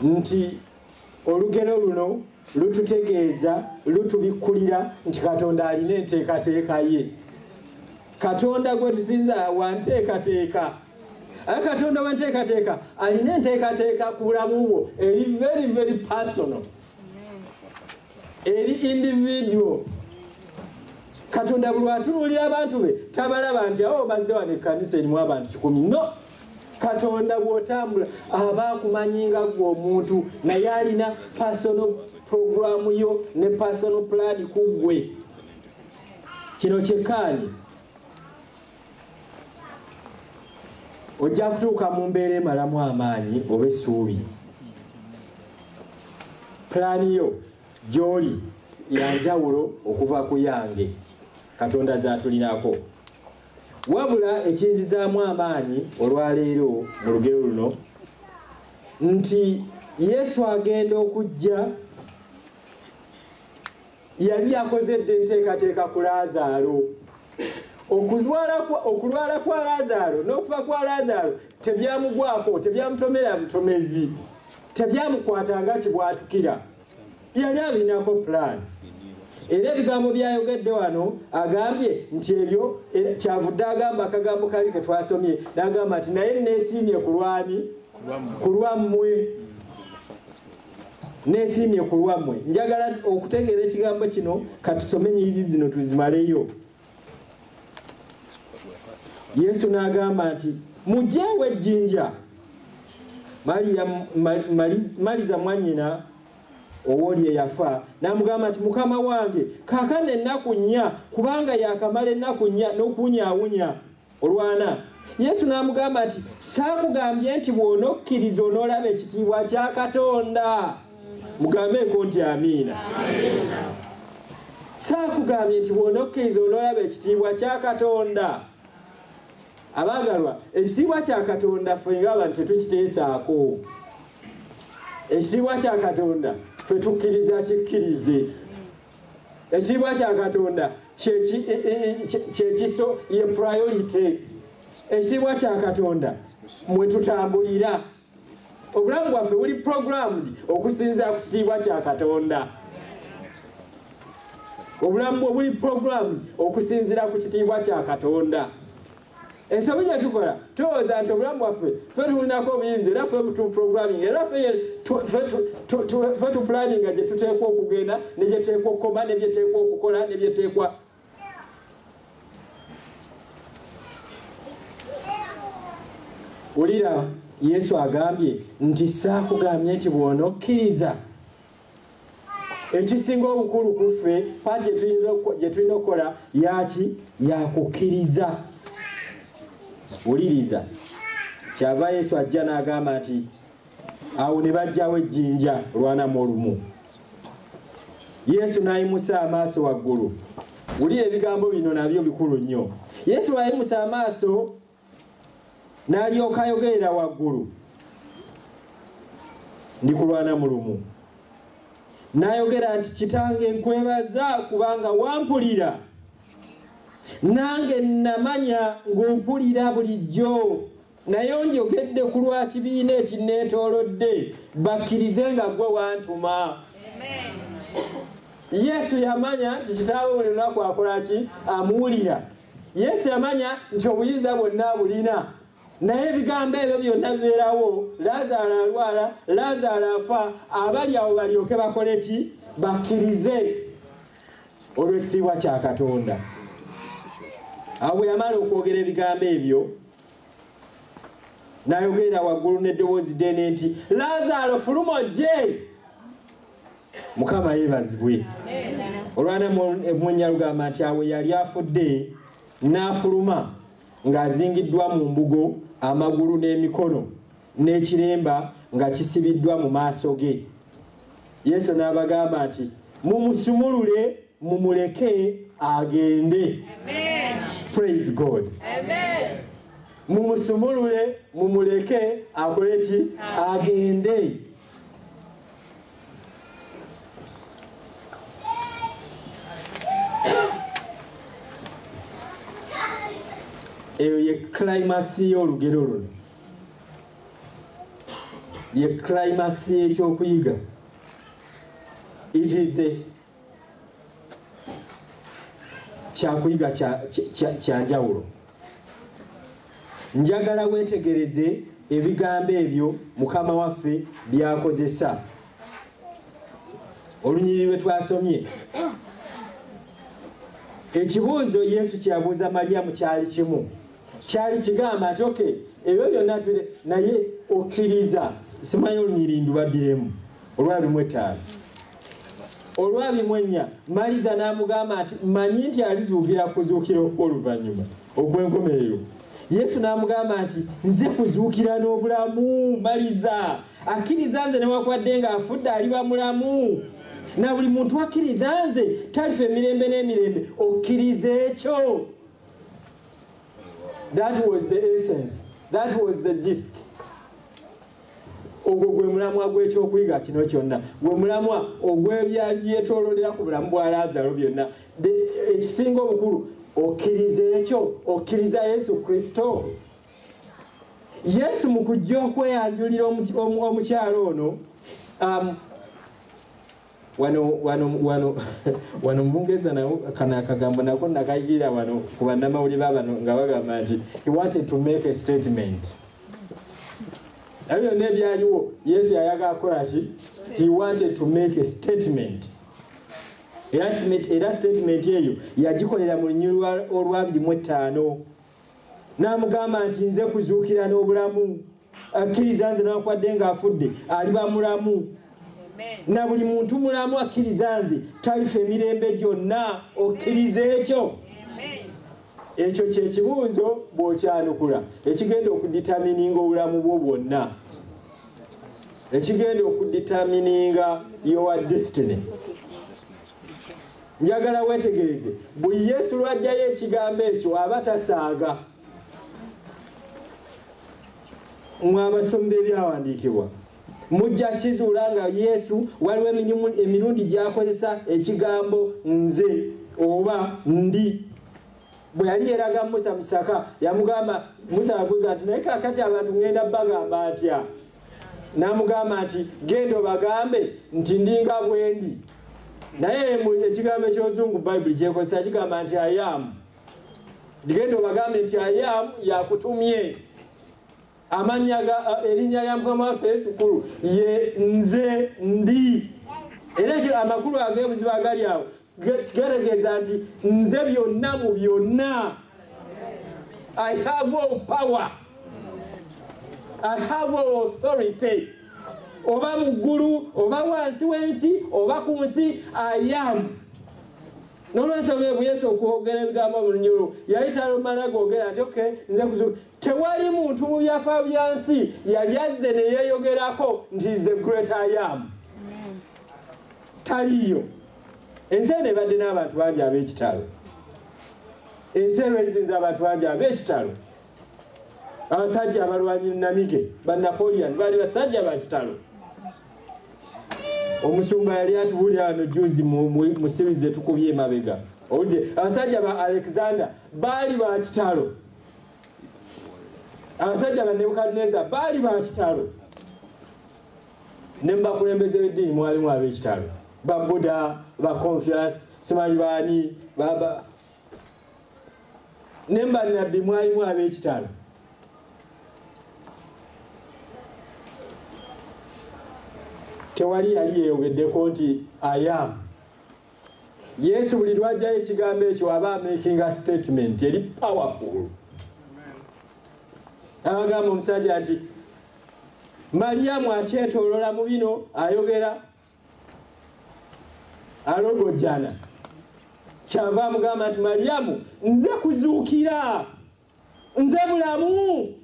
nti olugero luno lututegeeza, lutubikkulira nti Katonda alina enteekateeka ye. Katonda gwe tusinza wa nteekateeka. Katonda wa nteekateeka alina enteekateeka ku bulamu bwo eri very very personal, eri individual. Katonda buli atunuulira abantu be tabalaba nti awo bazze wano ekkanisa erimu abantu 10. No, Katonda bw'otambula aba akumanyinga gwe omuntu, naye alina personal program yo ne personal plan ku ggwe. Kino kyekkaani ojja kutuuka mu mbeera emalamu amaanyi oba essuubi. Plan yo gy'oli yanjawulo okuva ku yange Katonda zaatulinako. Wabula ekinzizaamu amaanyi olwaleero mu lugero luno nti Yesu agenda okujja yali akozedde enteekateeka ku Laazaalo. Okulwala kwa Laazaalo n'okufa kwa Laazaalo tebyamugwako, tebyamutomera butomezi, tebyamukwatanga kibwatukira. Yali alinako plan. Era ebigambo byayogedde wano agambye nti ebyo kyavudde agamba akagambo kali ke twasomye, n'agamba nti naye neesiimye ku lwani? Ku lwammwe. Neesiimye ku lwammwe. Njagala okutegeera ekigambo kino katusome ennyiriri zino tuzimaleyo. Yesu n'agamba nti mugyeewo ejjinja. Maliza mwannyina owoli eyafa n'amugamba nti Mukama wange kaakano ennaku 4 kubanga yakamala ennaku 4 n'okunyaawunya olwana. Yesu n'amugamba nti saakugambye nti bw'onokkiriza onoolaba ekitiibwa kya Katonda? Mugambeko nti amiina. Saakugambye nti bw'onokkiriza onoolaba ekitiibwa kya Katonda? Abaagalwa, ekitiibwa kya Katonda ffe ng'abantu tetukiteesaako. Ekitiibwa kya Katonda ffe tukkiriza kikkirize. Ekitiibwa kya Katonda kyekiso ye priority. Ekitiibwa kya Katonda mwe tutambulira. Obulamu bwaffe buli programmed okusinziira ku kitiibwa kya Katonda. Obulamu bwo buli programmed okusinziira ku kitiibwa kya Katonda. Ensobi gye tukola tulowooza nti obulamu bwaffe ffe tulinako obuyinza era ffe tu programming era ffe tu planning gye tuteekwa okugenda ne gye tuteekwa okukoma ne bye tuteekwa okukola ne bye tuteekwa. Wulira Yesu agambye nti saakugambye nti bw'onokkiriza. Ekisinga obukulu ku ffe pati gye tulina okukola yaki yakukkiriza. Wuliriza, kyava Yesu ajja n'agamba nti awo ne bajjawo ejjinja lwanamu olumu. Yesu n'ayimusa amaaso waggulu Uli ebigambo bino nabyo bikulu nnyo. Yesu ayimusa amaaso n'alyoka ayogerera waggulu. Ndi kulwana mulumu. N'ayogera nti Kitange nkwebaza kubanga wampulira. Nange namanya ng'ompulira bulijjo. Naye njogedde ku lwa kibiina ekinneetoolodde bakkirize nga ggwe wantuma. Yesu yamanya nti kitaawe buli lunaku akola ki? Amuwulira. Yesu yamanya nti obuyinza bwonna bulina. Naye ebigambo ebyo byonna bibeerawo. Laazaalo alwala, Laazaalo afa, abali awo balyoke bakole ki? Bakkirize olw'ekitiibwa kya Katonda. Awo bwe yamala okwogera ebigambo ebyo n'ayogerera waggulu n'eddoboozi ddene nti Laazaalo fuluma ojje. Mukama yeebazibwe. Olwana emmunya lugamba nti awo yali afudde n'afuluma ng'azingiddwa mu mbugo amagulu n'emikono n'ekiremba nga kisibiddwa mu maaso ge. Yesu n'abagamba nti mumusumulule mumuleke agende. Praise God. Mumusumulule mumuleke akole ki? Agende. Eyo ye climax y'olugero luno. Ye climax y'ekyokuyiga. It is a kyakuyiga kya njawulo. Njagala weetegereze ebigambo ebyo Mukama waffe byakozesa. Olunyiriri lwe twasomye. Ekibuuzo Yesu kyabuuza Mariyamu kyali kimu. Kyali kigamba nti okay, ebyo byonna tubire naye okkiriza. Simanyi olunyiriri ndubaddiremu. Olwabimwetaano. Olwabimwenya Maliza n'amugamba nti manyi nti alizuukira kuzuukira okw'oluvannyuma ogw'enkomerero. Yesu n'amugamba nti nze kuzuukira n'obulamu. Maliza akkiriza nze newakwadde ng'afudde aliba mulamu. Na buli muntu akkiriza nze talifa emirembe n'emirembe. Okkiriza ekyo. That was the essence. That was the gist. Ogwo gwe mulamwa gw'ekyokuyiga kino kyonna. Gwe mulamwa ogw'ebyetooloolera ku bulamu bwa Laazaalo byonna. Ekisinga obukulu okkiriza ekyo. Okkiriza Yesu Kristo. Yesu mu kujja okweyanjulira omukyalo ono wano mbungeza na kana akagambo nako nakayigira wano ku bannamawulire bano nga bagamba nti he wanted to make a statement. Ebyo nebyaliwo Yesu yayaga akola ki? He wanted to make a statement. Era statement eyo yagikolera mu lunyiriri olw'abiri n'amugamba nti nze kuzuukira n'obulamu. Akkiriza nze n'akwadde ng'afudde aliba mulamu. Na buli muntu mulamu akkiriza nze talifa emirembe gyonna. Okkiriza ekyo. Ekyo kye kibuuzo bw'okyanukula ekigenda okuditamininga obulamu bwo bwonna. Ekigenda okuditamininga your destiny. Njagala weetegereze buli Yesu lwajjayo ekigambo ekyo aba tasaaga. Mwabasomi b'ebyawandiikibwa mujja kizuula nga Yesu waliwo emirundi gy'akozesa ekigambo nze oba ndi. Bwe yali yeraga Musa Musaka yamugamba, Musa yabuuza nti naye kaakati abantu ngenda bagamba atya? N'amugamba nti genda obagambe nti ndi nga bwendi. Naye ekigambo eky'Oluzungu Bayibuli kyekozesa kigamba nti I am. Genda obagambe nti I am yakutumye. Erinnya lya Mukama waffe Yesu Kristo ye nze ndi. Era amakulu ag'ebuzibu agali awo kigeregeeza nti nze byonna mu byonna. I have all power. I have all authority. Oba mu ggulu oba wansi w'ensi oba ku nsi I am. N'olwensonga bwe Yesu okwogera ebigambo mu lunyolo yayita lumala googera nti okay nze kuzuuka. Tewali muntu mu byafaayo bya nsi yali azze ne yeeyogerako nti is the great I am. Taliyo. Ensi eno ebadde n'abantu bangi ab'ekitalo. ensero ezinza abantu bangi ab'ekitalo. Abasajja abalwanyi Namige ba Napoleon bali basajja ba kitalo. Omusumba yali atubulira wano juzi mu series etukubye emabega. Ode abasajja ba Alexander bali ba kitalo. Abasajja ba Nebukadnezar bali ba kitalo. Nemba kulembeze w'eddiini mwalimu ab'ekitalo. Ba Buddha, ba Confucius, simanyi baani, baba. Nemba nabbi mwalimu ab'ekitalo. Tewali yali yeyogeddeko nti I am. Yesu buli lwajjayo ekigambo ekyo aba making a statement eri powerful. Abagamba omusajja nti Mariamu akyetoolola mu bino ayogera alogojjana. Kyava amugamba nti Mariamu nze kuzuukira, nze mulamu.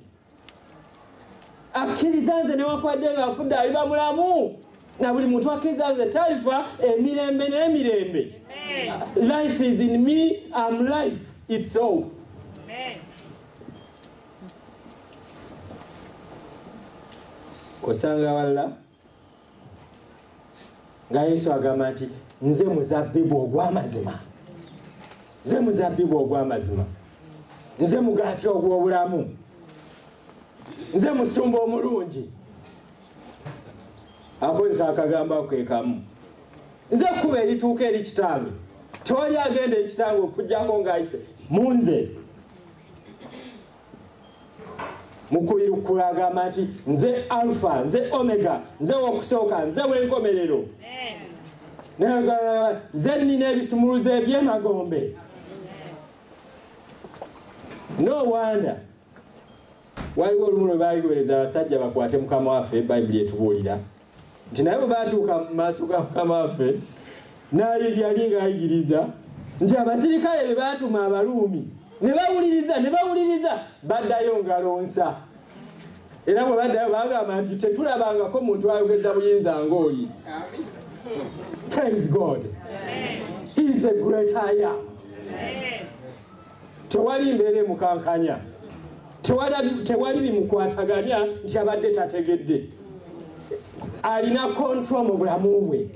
Akkiriza nze newankubadde ng'afudde aliba mulamu. Na buli muntu akkiriza nze talifa emirembe n'emirembe. Life is in me, I'm life itself. Amen. Osanga wala nga Yesu agamba nti nze muzabbibu ogw'amazima. Nze muzabbibu ogw'amazima. Nze mugaati ogw'obulamu. Nze musumba omulungi. Akozesa akagambo ke kamu. Nze kuba erituuka eri kitange. Tewali agenda ekitange okujjako ng'ayise munze. Mukubiru kulagamba nti nze alpha, nze omega, nze wokusooka, nze w'enkomerero. Nze nnina ebisumuluzo eby'emagombe. No wonder. Waliwo olumu lwe baayiwereza abasajja bakwate Mukama waffe, Bayibuli etubuulira nti naye bwe baatuuka mu maaso ga Mukama waffe naye yali ng'ayigiriza nti abasirikale be baatuma Abaruumi ne bawuliriza baddayo ngalonsa. Era bwe baddayo baagamba nti tetulabangako muntu ayogeza buyinza ng'oli. Praise God. He is the great I am. Tewali mbeera emukankanya. Tewali bimukwataganya nti abadde tategedde. Alina control mu bulamu bwe.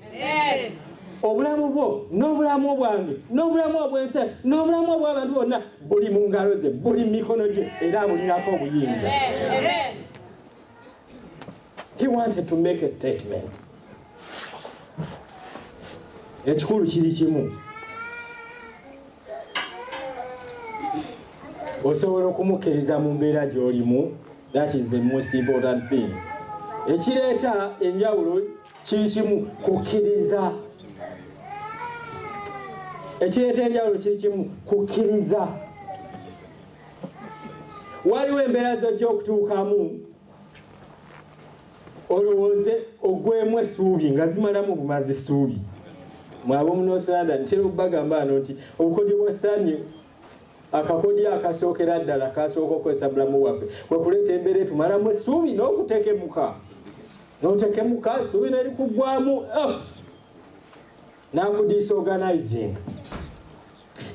Obulamu bwo n'obulamu bwange n'obulamu obwensi n'obulamu obw'abantu bonna buli mu ngalo ze, buli mu mikono gye era bulinako obuyinza. He wanted to make a statement. Ekikulu kiri kimu. Osobola okumukkiriza mu mbeera gy'olimu. That is the most important thing. Ekireeta enjawulo kiri kimu kukkiriza. Ekireeta enjawulo kiri kimu kukkiriza. Waliwo embeera zojja okutuukamu olowooze ogwemu essuubi nga zimalamu bumazi ssuubi. Mwabo mu North London ntera okubagamba wano nti obukodyo bwa sitaani akakodyo akasookera ddala kasooka okukozesa bulamu bwaffe kwe kuleeta embeera etumalamu essuubi n'okutekemuka. N'otekemuka essuubi nerikuggwamu n'akudisorganizing.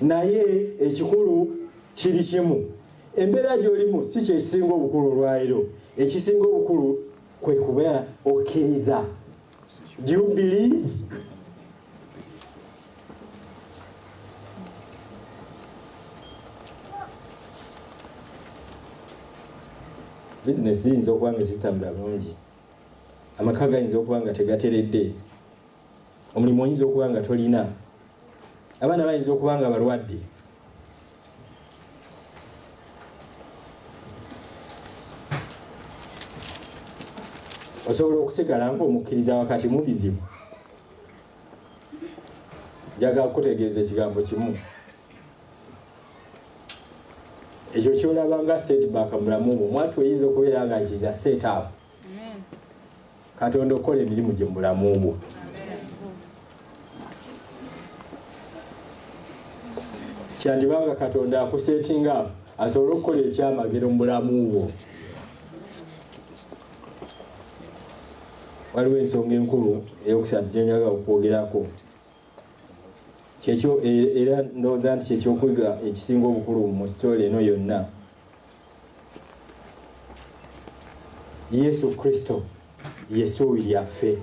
Naye ekikulu kiri kimu. Embeera gy'olimu si kyekisinga obukulu olwaliro. Ekisinga obukulu kwe kubeera okkiriza. Do you believe? Business ziyinza okuba nga zitambula bulungi. Amaka gayinza okuba nga tegateredde. Omulimu oyinza okuba nga tolina. Abaana bayinza okuba nga balwadde. Osobola okusigala ng'omukkiriza wakati mu bizibu. Njagala kutegeeza ekigambo kimu. Ekyo kyolaba nga setback mu bulamu bwo. Mwatu oyinza okubeera nga nkiza set up. Katonda okola emirimu gye mu bulamu bwo. Kyandibanga Katonda akusetinga asobola okukola ekyamagero mu bulamu bwo. Waliwo ensonga enkulu eyokusatu gye njagala okwogerako. kyekyo era ndowooza nti kyekyokuyiga ekisinga obukulu mu sitole eno yonna. Yesu Kristo yesuubi lyaffe.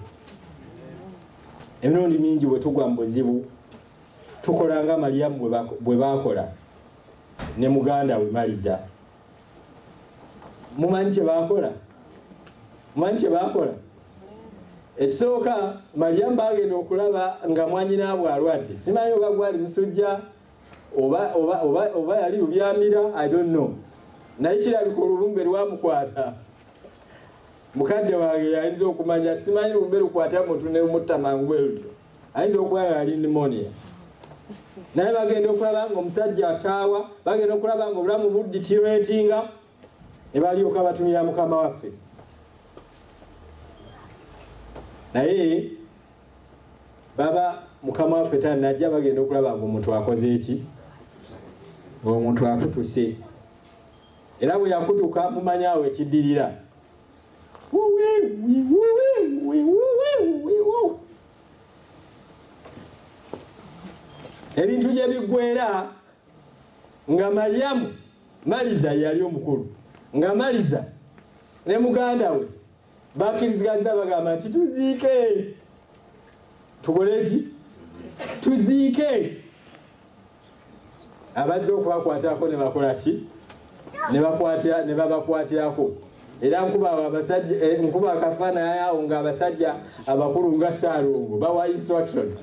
Emirundi mingi bwe tugwa mu buzibu tukola nga Maliyamu bwe baakola ne muganda we Maliza. Mumanyi kye baakola? Ekisooka Maliyamu bagenda okulaba nga mwanyinaabwe alwadde. Simanyi oba gwali musujja oba yali lubyamira, I don't know. Naye kirabika olulumbe lwamukwata. Mukadde wange yayinza okumanya, simanyi olumbe lukwata muntu ne lumutta mangu lutyo. Ayinza okuba nga ali pneumonia. Naye bagenda okulaba nga omusajja ataawa, bagenda okulaba nga obulamu budeterioratinga, ne balyoka batumira Mukama waffe. Naye baba Mukama waffe tanajja, bagenda okulaba nga omuntu akoze eki? Omuntu akutuse. Era bwe yakutuka mumanyawo ekiddirira. Ebintu gye biggweera nga Maliza yali omukulu, nga Maliza ne muganda we bakkiriziganyizza bagamba nti tuziike. Tukole eki? Tuziike. Abazze okubakwatirako ne bakola ki? Ne babakwatirako. Era nkuba akafaananyi awo nga abasajja abakulu nga Ssaalongo bawa instruction.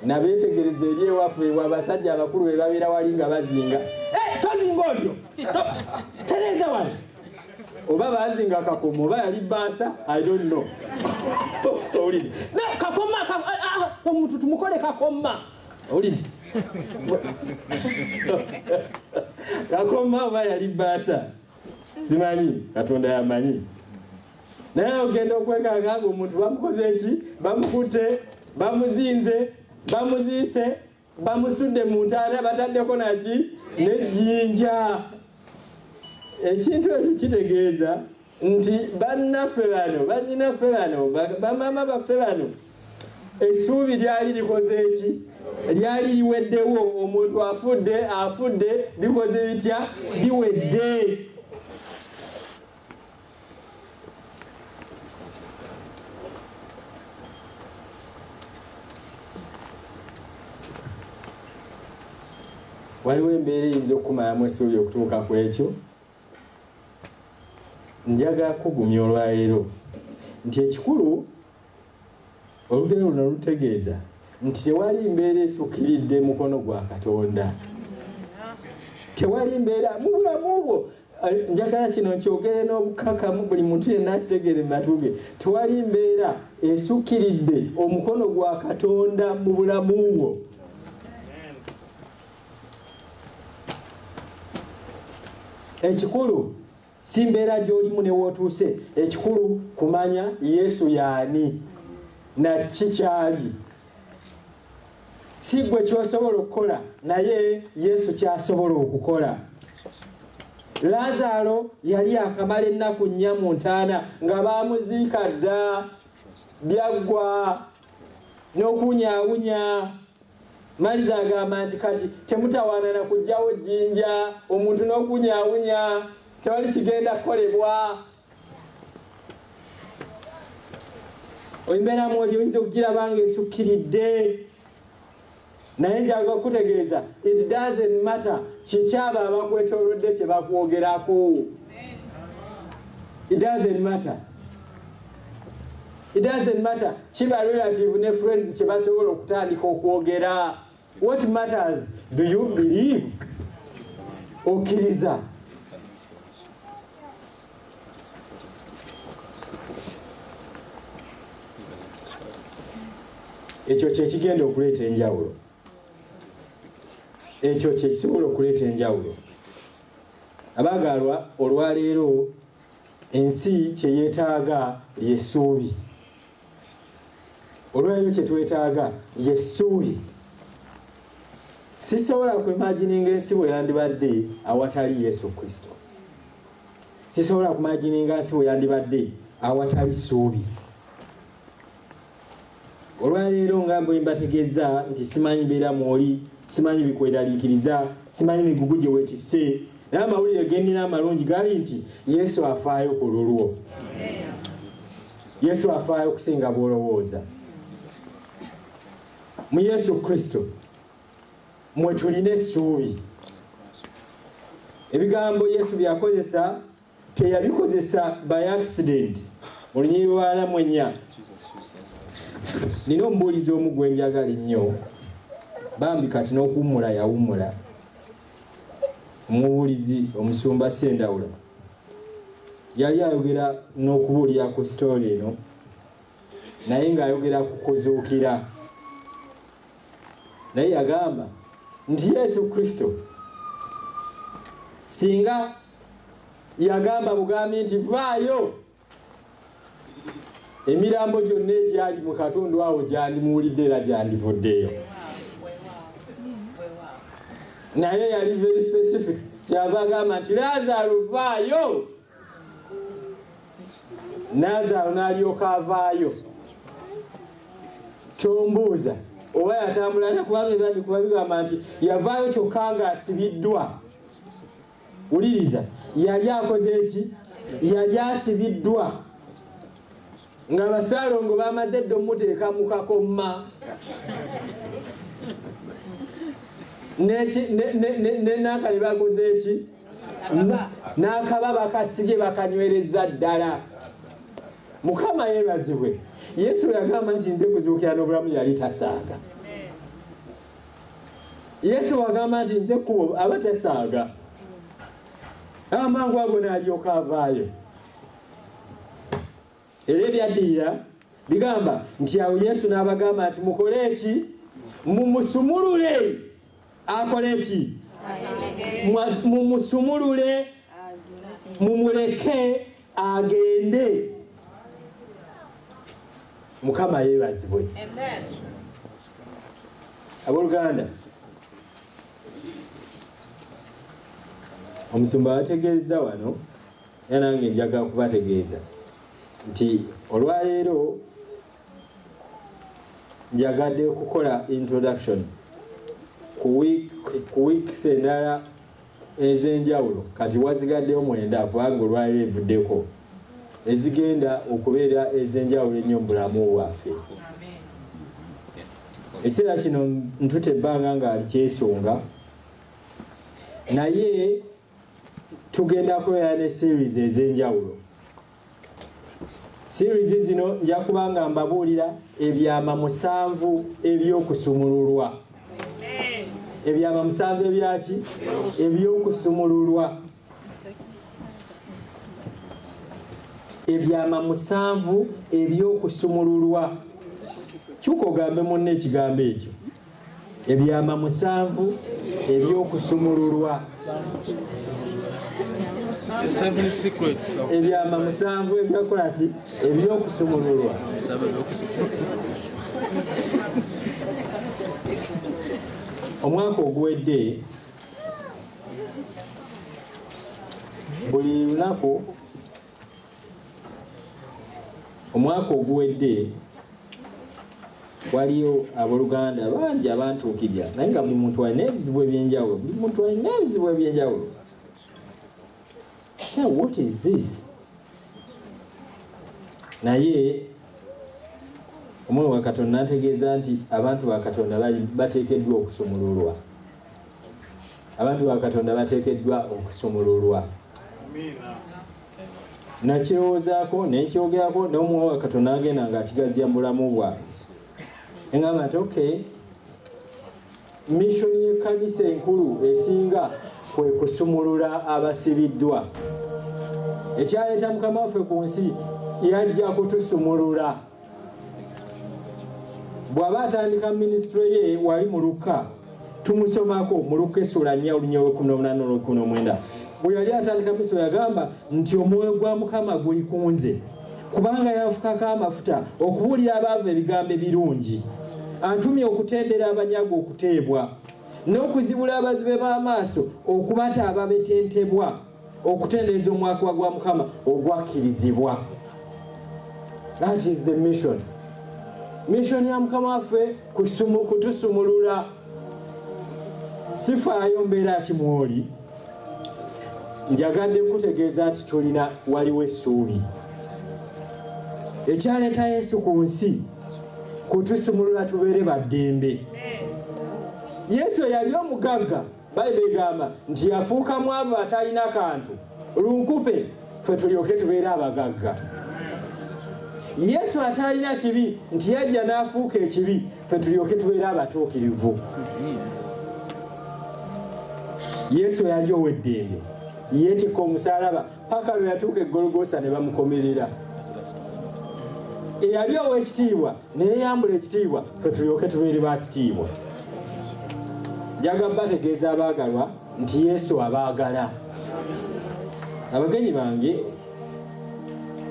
Nabeetegereza eri ewaffe bwe abasajja abakulu be babeera wali nga bazinga. Tozinga olyo! Tereza wano! Oba bazinga akakomo oba yali baasa, I don't know. Olidi. Kakoma! Omuntu tumukole kakoma! Olidi. Kakoma oba yali baasa. Simanyi, Katonda yamanyi. Naye ogenda okwekanga nga omuntu bamukoze eki? Bamukutte, bamuzinze, bamuziise, bamusudde mu ntaana, bataddeko naki? N'ejjinja. Ekintu ekyo kitegeeza nti bannaffe bano, bannyinaffe bano, bamaama baffe bano, essuubi lyali likoze eki? Lyali liweddewo. Omuntu afudde, bikoze bitya? Biwedde. Waliwo embeera eyinza okumalamu essuubi okutuuka ku ekyo. Njagala kugumya olwaleero nti ekikulu olugero luno lutegeeza nti tewali mbeera esukkiridde mukono gwa Katonda. Tewali mbeera mu bulamu bwo. Njagala kino nkyogere n'obukakamu buli muntu yenna akitegeere mu matu ge. Tewali mbeera esukkiridde omukono gwa Katonda mu bulamu bwo. Ekikulu si mbeera gy'olimu ne wootuuse. Ekikulu kumanya Yesu y'ani na kikyali. Si gwe ky'osobola okukola, naye Yesu ky'asobola okukola. Laazaalo yali akamala ennaku 4 mu ntaana nga baamuziika dda, byaggwa n'okunyaawunya. Maliza agamba nti kati temutawaana na kujjawo jjinja, omuntu n'okunyaawunya, tewali kigenda kukolebwa. Embeera mwoli oyinza okugiraba nga esukkiridde. Naye njaga okutegeeza, it doesn't matter kikyaba abakwetoolodde kye bakwogerako. It doesn't matter. It doesn't matter kiba relative ne friends kye basobola okutandika okwogera. What matters, do you believe? Okkiriza. Ekyo kye kigenda okuleeta enjawulo. Ekyo kye kisobola okuleeta enjawulo. Abaagalwa, olwaleero ensi kye yeetaaga ly'essuubi. Olwaleero kye twetaaga ly'essuubi. Sisobola kuimagininga ensi bwe yandibadde awatali Yesu Kristo. Sisobola kuimagininga ensi bwe yandibadde awatali ssuubi. olwaleero nga bwe mbategeeza nti simanyi mbeera mwoli, simanyi bikweraliikiriza, simanyi migugu gye weetisse, naye amawulire gendina amalungi gali nti Yesu afaayo ku lulwo. Yesu afaayo okusinga bw'olowooza. Mu Yesu Kristo mwe tulina essuubi. Ebigambo Yesu byakozesa teyabikozesa by accident. Mu lunyiriri lwa Lamwenya nina omubuulizi omu gwe njagala ennyo, bambi kati n'okuwummula yawummula. Omubuulizi omusumba Sendawula yali ayogera n'okubuulira ku sitooli eno, naye ng'ayogera ku kuzuukira. Naye yagamba nti Yesu Kristo singa yagamba bugambi nti vaayo, emirambo gyonna egyali mu katundu awo gyandimuwulidde era gyandivuddeyo. Naye yali very specific, kyava agamba nti Laazaalo vaayo. Laazaalo n'alyoka avaayo. Kyombuuza oba yatambula ate, kubanga ebirala kuba bigamba nti yavaayo kyokka ng'asibiddwa. Wuliriza, yali akoze eki? Yali asibiddwa nga Basaalongo bamaze edda omuteeka mu kakomma. Ne Nankali bakoze eki? N'akaba bakasige bakanywereza ddala. Mukama yeebazibwe. Yesu yagamba nti nze kuzuukira n'obulamu, yali tasaaga. Yesu wagamba nti nze kkubo, aba tasaaga. Amangu ago n'alyoka avaayo. Era ebyaddirira bigamba nti awo Yesu n'abagamba nti mukole eki? Mumusumulule. Akole eki? Mumusumulule, mumuleke agende. Mukama yeebazibwe. Amen. Abooluganda, omusumba bategeeza wano, era nange njagala kubategeeza nti olwaleero njagadde okukola introduction ku weeks endala ez'enjawulo, kati wazigaddeyo 9 kubanga olwaleero evuddeko, ezigenda okubeera ez'enjawulo ennyo mu bulamu bwaffe. Ekiseera kino ntute ebbanga nga nkyesunga, naye tugenda kubeera ne series ez'enjawulo. Series zino nja kubanga mbabuulira ebyama 7 eby'okusumululwa. Ebyama 7 ebyaki? Eby'okusumululwa. Ebyama 7 eby'okusumululwa. Kyuka ogambe munne ekigambo ekyo. Ebyama 7 eby'okusumululwa. Ebyama 7 ebyakola ki? Eby'okusumululwa. Omwaka oguwedde buli lunaku, omwaka oguwedde waliyo abooluganda bangi abantuukirya, naye nga buli muntu alina ebizibu ebyenjawulo. Buli muntu alina ebizibu ebyenjawulo. So what is this? Naye omwoyo wa Katonda ntegeeza nti abantu ba Katonda bateekeddwa okusumululwa. Abantu ba Katonda bateekeddwa okusumululwa. Nakirowoozaako nenkyogerako, n'omwoyo wa Katonda agenda ng'akigaziya mu bulamu bwabwe. Engamba nti okay, missoni y'ekkanisa enkulu esinga kwe kusumulula abasibiddwa. Ekyaleeta Mukama waffe ku nsi yajja kutusumulula. Bw'aba atandika minisitule ye wali mu Luka, tumusomako mu Luka essula 4:18-19. Bwe yali atandika minisitule yagamba nti omwoyo gwa Mukama guli ku nze, kubanga yanfukako amafuta okubuulira abaavu ebigambo ebirungi, antumye okutendera abanyago okuteebwa, n'okuzibula abazibe b'amaaso okubata ababetentebwa, okutendereza omwaka gwa Mukama ogwakkirizibwa. That is the mission. mission ya Mukama waffe kutusumulula. Sifaayo mbeera ki mwoli, njagadde kutegeeza nti tulina waliwo essuubi. Ekyaleeta Yesu ku nsi kutusumulula tubeere baddembe. Yesu yali omugagga, Bayibuli egamba nti yafuuka mwavu atalina kantu, lunkupe ffe tulyoke tubeere abagagga. Yesu atalina kibi nti yajja n'afuuka ekibi ffe tulyoke tubeere abatuukirivu. Yesu yali ow'eddembe, yeetikka omusaalaba paka lwe yatuuka e Golgotha ne bamukomerera. Eyali ow'ekitiibwa naye yambula ekitiibwa ffe tulyoke tubeere bakitiibwa. Njagala bategeeza abaagalwa nti Yesu abaagala. Abagenyi bange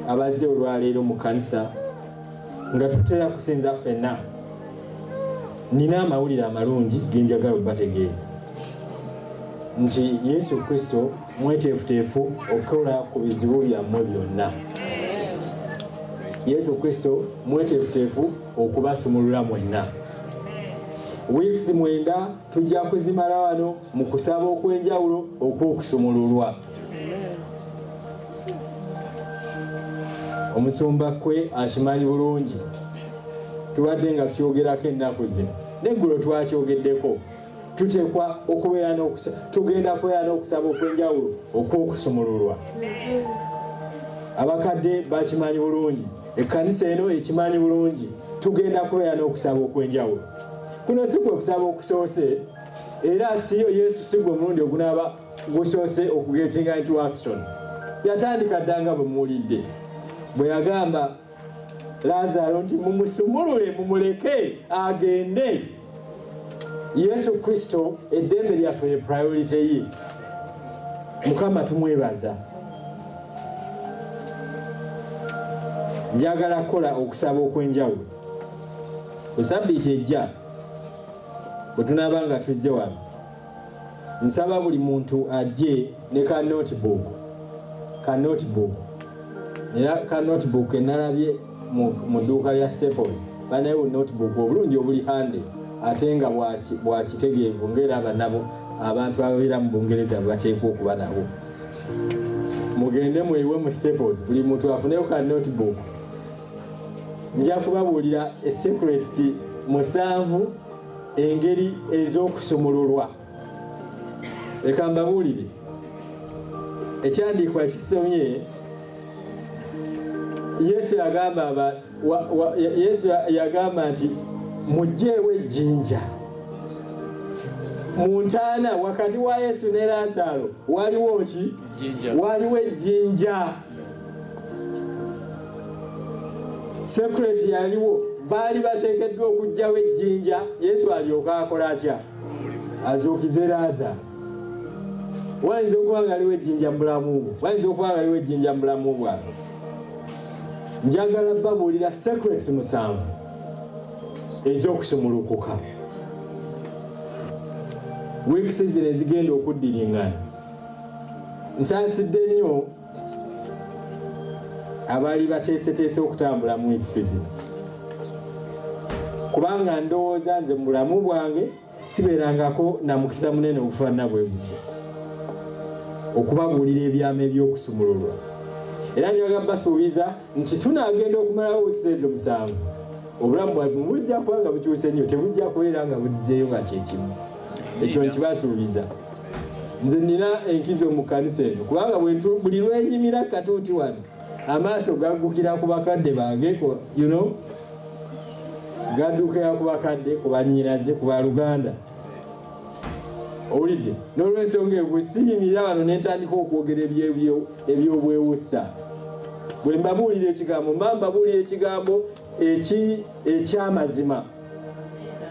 abazze olwaleero mu kkanisa nga tutera kusinza ffenna, nina amawulire amalungi ge njagala obategeeza nti Yesu Kristo mweteefuteefu okukola ku bizibu byammwe byonna. Yesu Kristo mweteefuteefu okubasumulula mwenna. Weeks 9 tujja kuzimala wano mu kusaba okw'enjawulo okw'okusumululwa. Omusumba kwe akimanyi bulungi, tubadde nga tukyogerako ennaku zino, n'eggulo twakyogeddeko. Tuteekwa okubeera tugenda kubeera n'okusaba okw'enjawulo okw'okusumululwa. Abakadde bakimanyi bulungi, ekkanisa eno ekimanyi bulungi, tugenda kubeera n'okusaba okw'enjawulo. Kuno si kwe kusaba okusoose, era siyo Yesu si gwe mulundi ogunaaba gusoose okugetinga into action. Yatandika ddanga bwe muwulidde bwe yagamba Lazaro nti mumusumulule mumuleke agende. Yesu Kristo eddembe lyaffe priority ye. Mukama tumwebaza. Njagala kola okusaba okw'enjawulo. Esabbiiti ejja bwe tunaabanga tuzze wano, nsaba buli muntu ajje ne ka notebook. Era ka notebook enalabye mu dduuka lya Staples banayo notebook obulungi obuli hande ate nga bwakitegeevu ng'eraba nabo abantu ababeera mu Bungereza bateekwa okuba nabo. Mugende mwewe mu Staples, buli muntu afuneyo ka notebook. Nja kubabuulira secrets 7 engeri ez'okusumululwa. Leka mbabuulire ekyandiikwa kisomye. Yesu yagamba nti mujjeewo ejjinja. Mu ntaana wakati wa Yesu ne Lazaro waliwo ki? Waliwo ejjinja. Secret yaliwo, baali bateekeddwa okugjawo ejjinja. Yesu alyoka akola atya? Azuukize Lazaro. Wayinza okuba nga aliwo ejjinja mu bulamu bwo, wayinza okuba nga aliwo ejjinja mu bulamu bwabwe. Njagala babuulira secrets 7 ez'okusumulukuka. Weeks zino ezigenda okuddiringana, nsaasidde nnyo abaali bateeseteese okutambula mu weeks zino, kubanga ndowooza nze mu bulamu bwange sibeerangako na mukisa munene ogufaanana bwe guti okubabuulira ebyama eby'okusumululwa. Era njagala basuubiza nti tunaagenda okumalawo weeks ezo 7, obulamu bwabwe bujja kuba nga bukyuse nnyo, tebujja kubeera nga bujjeyo nga kyekimu. Ekyo nkibasuubiza. Nze nina enkizo mu kkanisa eno, kubanga buli lwenyimira katuuti wano amaaso gaggukira ku bakadde bange, gaddukira ku bakadde, ku bannyinaze, ku baluganda. Owulidde? N'olw'ensonga eyo bwe siyimirira wano ne ntandika okwogera ebyobwewussa. Bwe mbabuulira ekigambo, mba mbabuulira ekigambo eky'amazima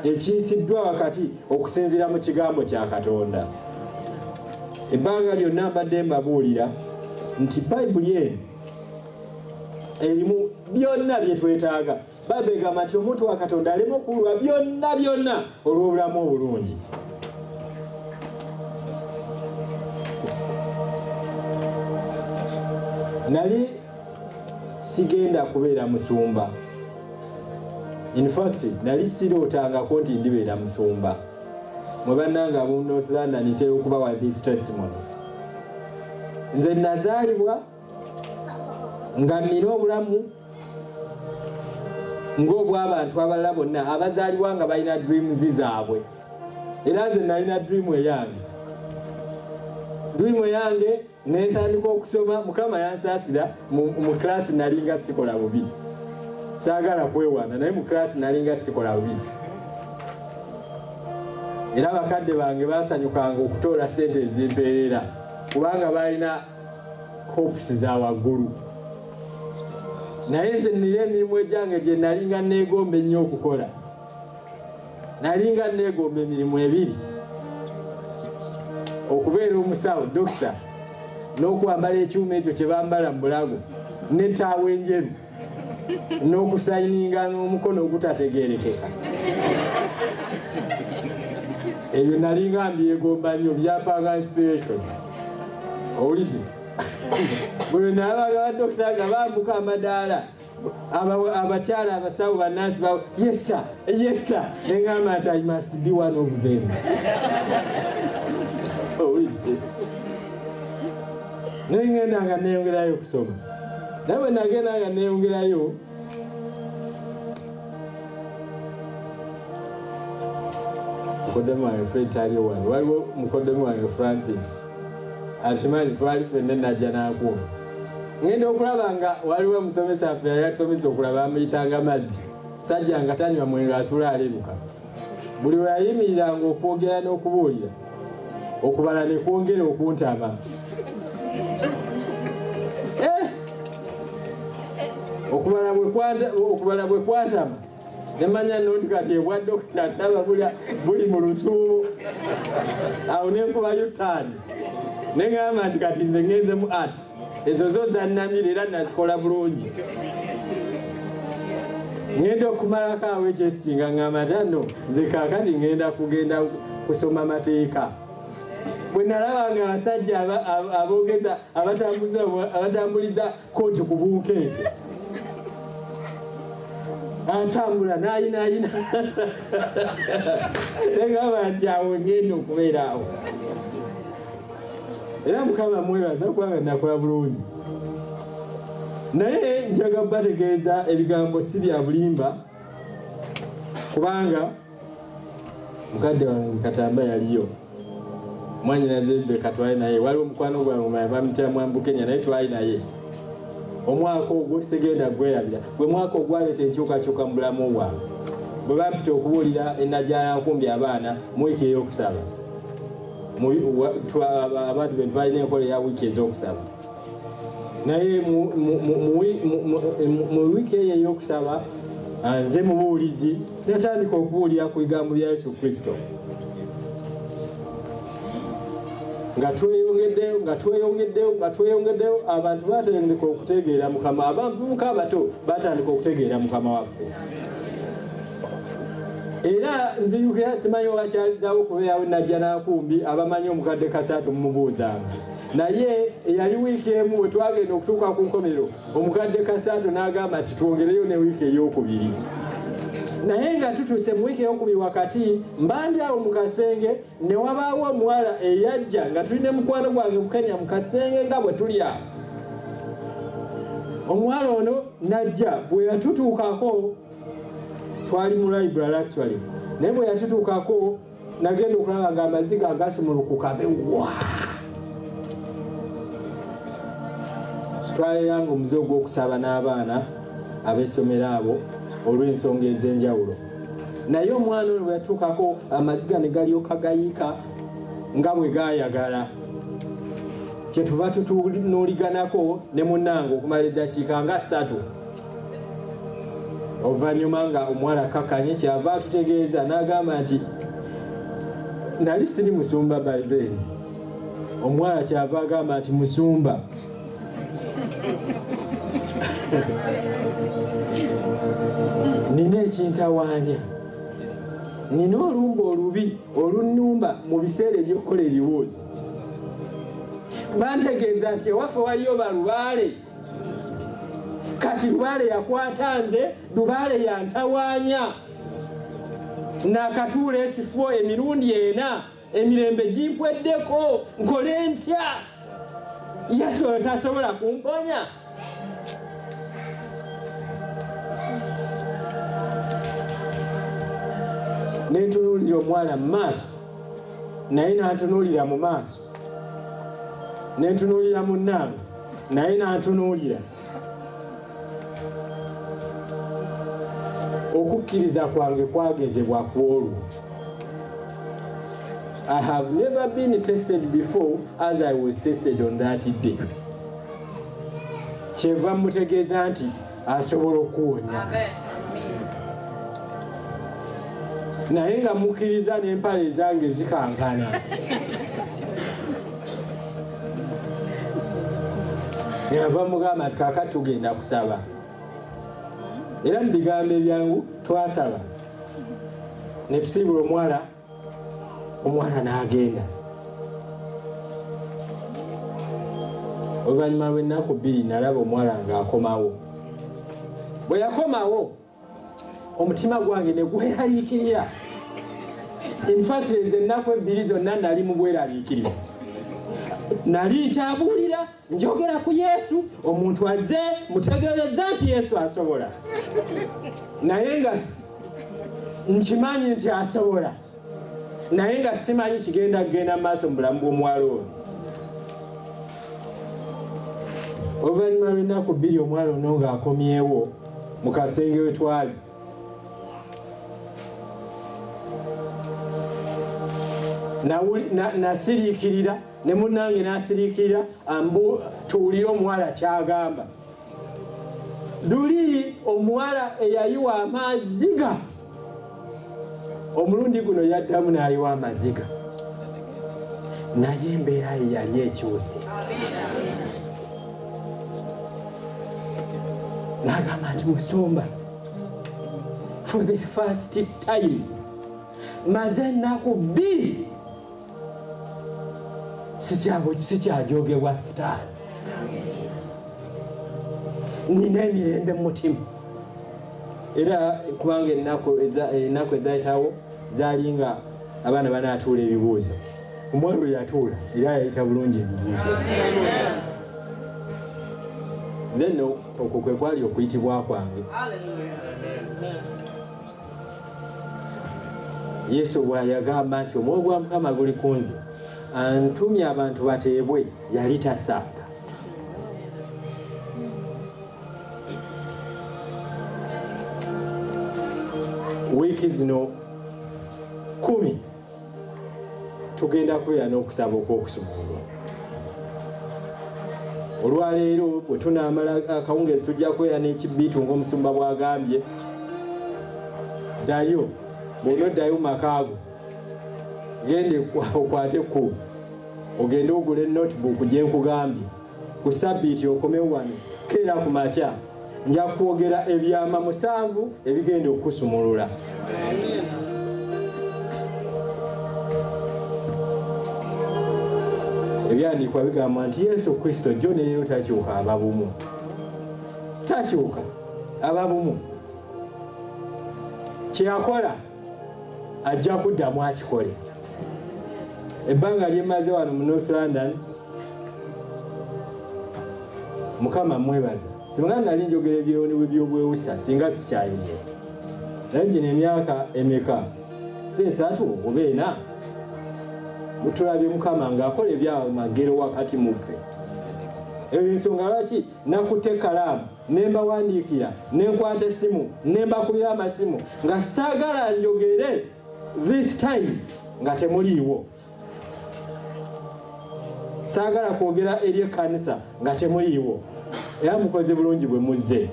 ekiyisiddwa wakati okusinziira mu kigambo kya Katonda. Ebbanga lyonna mbadde mbabuulira nti Bayibuli eno erimu byonna bye twetaaga. Bayibuli egamba nti omuntu wa Katonda aleme okulwa byonna olw'obulamu obulungi. Nali sigenda kubeera musumba In fact nali sirootangako nti ndibeera musumba. Mwe bannanga mu North London nitera okubawa this testimony. Nze nazaalibwa nga nnina obulamu ng'obw'abantu abalala bonna abazaalibwa nga balina dreams zaabwe. Era nze nalina dream eyange. Dream eyange nentandika okusoma, Mukama yansaasira mu class nalinga sikola bubi. Saagala kwewaana naye mu class nalinga sikola bubi. Era bakadde bange basanyukanga okutoola ssente ezimpeerera kubanga balina hopes za waggulu. Naye nze nina emirimu egyange gye nalinga neegomba ennyo okukola. Nalinga neegomba emirimu ebiri: okubeera omusawo dokita n'okwambala ekyuma ekyo kye bambala mu bulago n'ettaawo enjeru n'okusayininga n'omukono ogutategeerekeka. Ebyo nalinga mbyegomba nnyo, byapanga inspiration. Owulidde? Bwe naabaga badokita nga bambuka amadaala, abakyala abasawo bannansi bawo, yes sir, yes sir, neŋŋamba nti I must be one of them. Owulidde? Naye ngenda nga neeyongerayo okusoma. Naye bwe nagenda nga neeyongerayo, mukoddomi wange Fred taliyo wano, waliwo mukoddomi wange Francis akimanyi twali ffenna najja n'akuuma. Ngenda okulaba nga waliwo omusomesa affe yali atusomesa okulaba amuyitanga mazzi. Sajja nga tanywa mwenge asula aleruka. Buli we yayimiriranga okwogera n'okubuulira, okubala ne kwongera okuntama. Okubala bwe kwantama nemanya nno nti kati ebwa dokita ndaba buli mu lusuubo. Awo nenkubayo ttaani neŋŋamba nti kati nze ngenze mu arts. Ezo zo zannamira era nazikola bulungi. Ngenda okumalako awo ekyesinga ŋŋamba nti nno nze kaakati kugenda kusoma mateeka. Bwe nalabanga abasajja aboogeza abatambuliza kooti ku bunkeeke, atambula n'ayinaayina neŋŋamba nti awo ngenda okubeera awo. Era Mukama mwebaza kubanga nakola bulungi. Naye njaga bategeeza ebigambo si bya bulimba kubanga mukadde wange Katamba yaliyo. Mwanyinaze Rebeka twali naye, waliwo mukwano gwange bamutya Mwambu Kenya naye twali naye. Omwaka ogwo sigenda gweyabira. Bwe mwaka ogwaleeta enkyukakyuka mu bulamu bwange. Bwe bampita okubuulira ennajaala nkumbi abaana mu wiiki ey'okusaba. Abantu be balina enkola ya wiiki ez'okusaba. Naye mu wiiki eyo ey'okusaba nze mubuulizi natandika okubuulira ku bigambo bya Yesu Kristo. Nga tweyongeddeyo abantu batandika okutegeera Mukama. Abavubuka abato batandika okutegeera Mukama waffe. Era nziyukira simanyi wakyaliddawo kubeerawo najja n'akumbi abamanyi omukadde Kasatu mumubuuzanga. Naye eyali wiiki emu bwe twagenda okutuuka ku nkomero, omukadde Kasatu n'agamba nti twongereyo ne wiiki ey'okubiri. Naye nga tutuuse mu wiiki ey'okubiri wakati mbandi awo mu kasenge ne wabaawo omuwala eyajja nga tulina mukwano gwange mu Kenya mu kasenge nga bwe tuli awo. Omuwala ono najja bwe yatutuukako, twali mu library actually, naye bwe yatutuukako nagenda okulaba nga amaziga agasumulukuka bewa. Twaliranga omuze ogw'okusaba n'abaana ab'essomero abo olw'ensonga ez'enjawulo. Naye omwana ono bwe yatuukako amaziga ne galyoka gayiika nga bwe gaayagala. Kyetuva tutunuuliganako ne munnange okumala eddakiika nga 3. Oluvannyuma nga omuwala kakanye kyava atutegeeza n'agamba nti nali siri musumba by then. Omuwala kyava agamba nti musumba. Nina ekintawaanya, nina olumba olubi olunnumba mu biseera eby'okukola ebibuuzo. Bantegeeza nti ewaffe waliyo balubaale kati Lubaale yakwata nze, Lubaale yantawaanya n'akatuula esifo emirundi ena, emirembe gimpweddeko, nkole ntya? Yesu oyo tasobola kumponya? Nentunuulira omuwala mu maaso, naye n'antunuulira mu maaso. Nentunuulira munnange, naye n'antunuulira. Okukkiriza kwange kwagezebwa ku olwo. I have never been tested before as I was tested on that day. Kyenva mutegeeza nti asobola okuwonya. Naye nga mukkiriza n'empale zange zikankana. Yava mugamba ati kaakati tugenda kusaba. Era mu bigambo ebyangu twasaba. Ne tusiibula omwana n'agenda. Oluvannyuma lw'ennaku 2 nalaba omuwala ng'akomawo. Bwe yakomawo, omutima gwange ne gweraliikirira. In fact, ennaku 2 zonna nali mu bweraliikirira. Nali nkyabuulira, njogera ku Yesu, omuntu azze mutegeereza nti Yesu asobola. Naye nga nkimanyi nti asobola. Naye nga simanyi kugenda mu maaso mu bulamu bw'omuwala ono. Oluvannyuma lw'ennaku 2 omuwala ono ng'akomyewo mu kasenge we twali. Nasiriikirira, ne munnange n'asiriikirira, tuwulire omuwala kyagamba. Luli omuwala eyayiwa amaziga, omulundi guno yaddamu n'ayiwa amaziga. Naye embeera ye yali ekyuse. N'agamba nti musumba, for the first time maze ennaku 2 sikyajogebwa sitaani. Nina emirembe mu mutima. Era kubanga ennaku ezayitawo zaali nga abaana banaatuula ebibuuzo. Omuwala oyo yatuula era yayita bulungi ebibuuzo. Nze nno okwo kwe kwali okuyitibwa kwange. Yesu bw'ayagamba nti omwoyo gwa Mukama guli ku nze, antumye abantu bateebwe, yali tasaaga. Wiiki zino 10 tugenda kubeera n'okusaba okw'okusumululwa. Olwaleero bwe tunaamala akawungeezi tujja kubeera n'ekibbiitu ng'omusumba bw'agambye. Ddayo, bw'onoddayo mu makaago, gende okwate ekkubo, ogende ogule notebook gye nkugambye. Ku Sabbiiti okomewo wano, keera ku makya nja kwogera ebyama 7 ebigenda okukusumulula. Ebyandiikwa bigamba nti Yesu Kristo jjo ne leero takyuka ababumu. Takyuka ababumu. Kyeyakola ajja kuddamu akikole. Ebbanga lyemaze wano mu North London, Mukama mwebaza. Singa nali njogera ebyewonibwa by'obwewusa singa sikyayogera. Naye gino emyaka emeka? 3 oba 4 mutulabye Mukama ng'akola ebyamagero wakati mu ffe. Ensonga lwaki nakutte ekkalaamu ne mbawandiikira ne nkwata essimu ne mbakubira amasimu nga saagala njogere this time nga temuliiwo. Saagala kwogera eri ekkanisa nga temuliiwo. Era mukoze bulungi bwe muzze.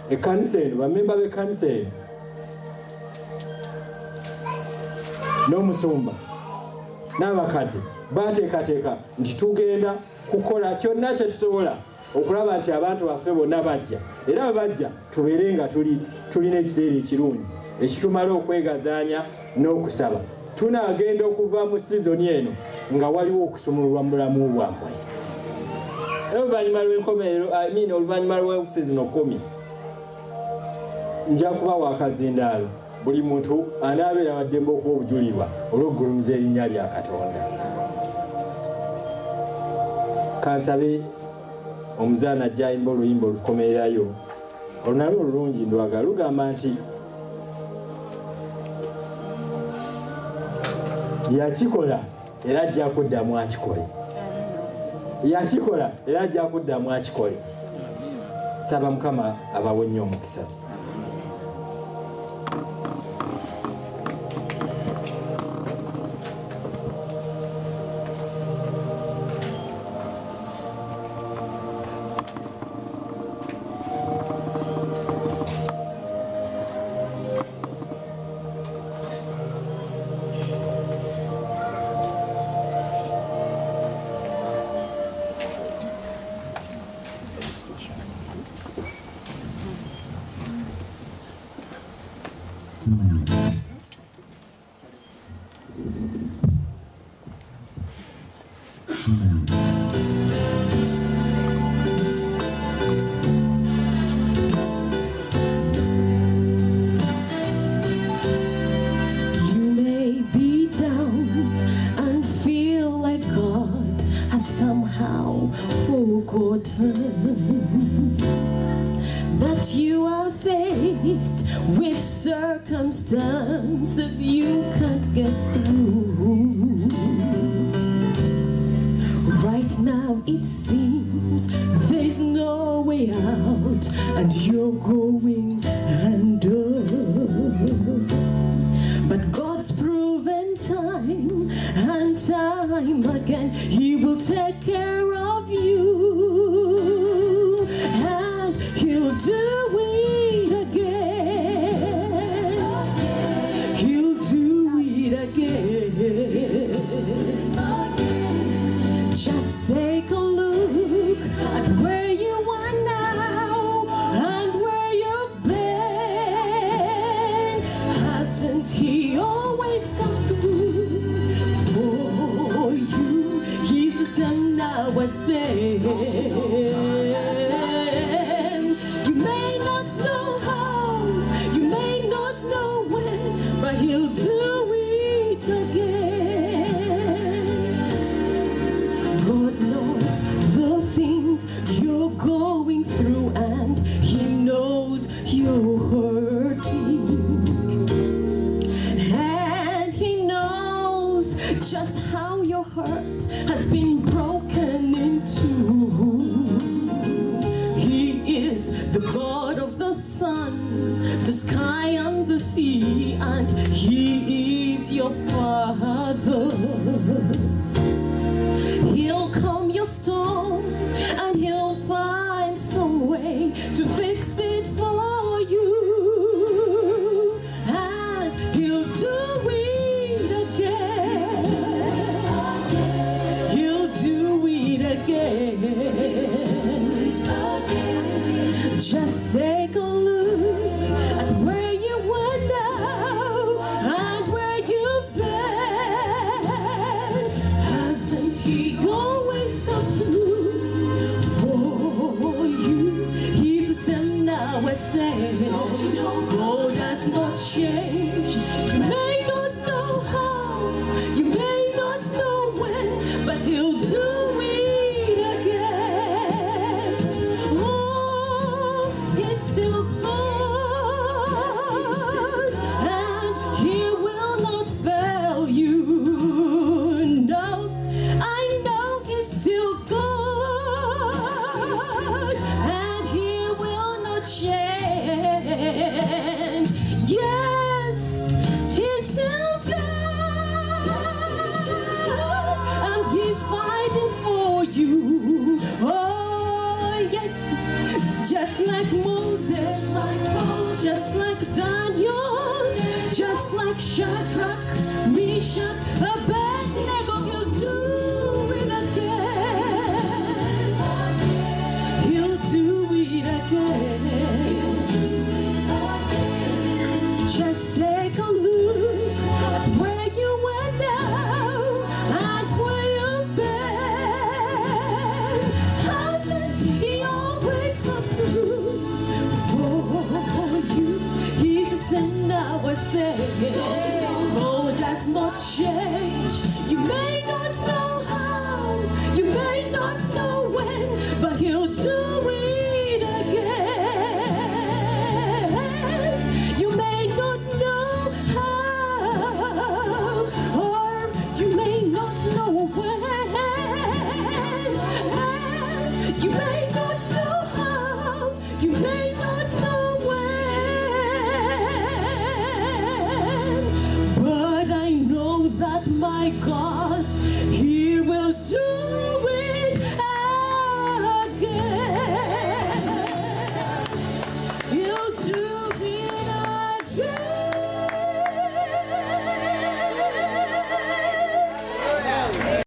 Ekkanisa eno, bammemba b'ekkanisa eno n'omusumba n'abakadde bateekateeka nti tugenda kukola kyonna kye tusobola okulaba nti abantu baffe bonna bajja. Era bwe bajja tubeere nga tulina ekiseera ekirungi ekitumala okwegazaanya n'okusaba. Tunaagenda okuva mu sizoni eno nga waliwo okusumululwa mu bulamu bwammwe. Oluvannyuma lw'enkomerero oluvannyuma lw'okusizino 10 nja kubawa akazindaalo buli muntu anaabeera waddembe okuba obujulirwa olw'okugulumiza erinnya lya Katonda. Kansabe omuzaana ajja ayimba oluyimba olukomererayo olunalo olulungi ndwagala lugamba nti yakikola era ajja kuddamu akikole. Yakikola era ajja kuddamu akikole. Saba Mukama abawe nnyo omukisa. That you are faced with circumstances you can't get through. Right now it seems there's no way out and you're going under. But God's proven time and time again, He will take care of you, and He'll do it again. He'll do it again. Just take a look at where you are now and where you've been. Hasn't He always come through for you? He's the same now as then. You may not know how, you may not know when, but He'll do it again. God knows the things you're going through, and He knows you're hurting, and He knows just how your heart has been broken into. He is the God of the sun, the sky and the sea, and He is your Father. He'll calm your storm and He'll find some way to fix it for you, and He'll do it again. He'll do it again. Just take a look at where you were now and where you've been. Hasn't He always come through for you? He's the same now as then. God has not changed. You may not know how, you may not know when, but He'll do it again. Oh, He's still God, and He will not fail you. No, I know He's still God, and He will not change. Yes, He's still God, and He's fighting for you. Oh, yes, just like Moses, just like Daniel, just like Shadrach, Meshach, Abednego, He'll do it again. He'll do it again. Just take a look at where you were now and where you've been. How's Oh, that's not change. You may not know how, you may not know when, but he'll do it again. You may not know how, or you may not know when. You may not know how, you may not know when, but I know that my God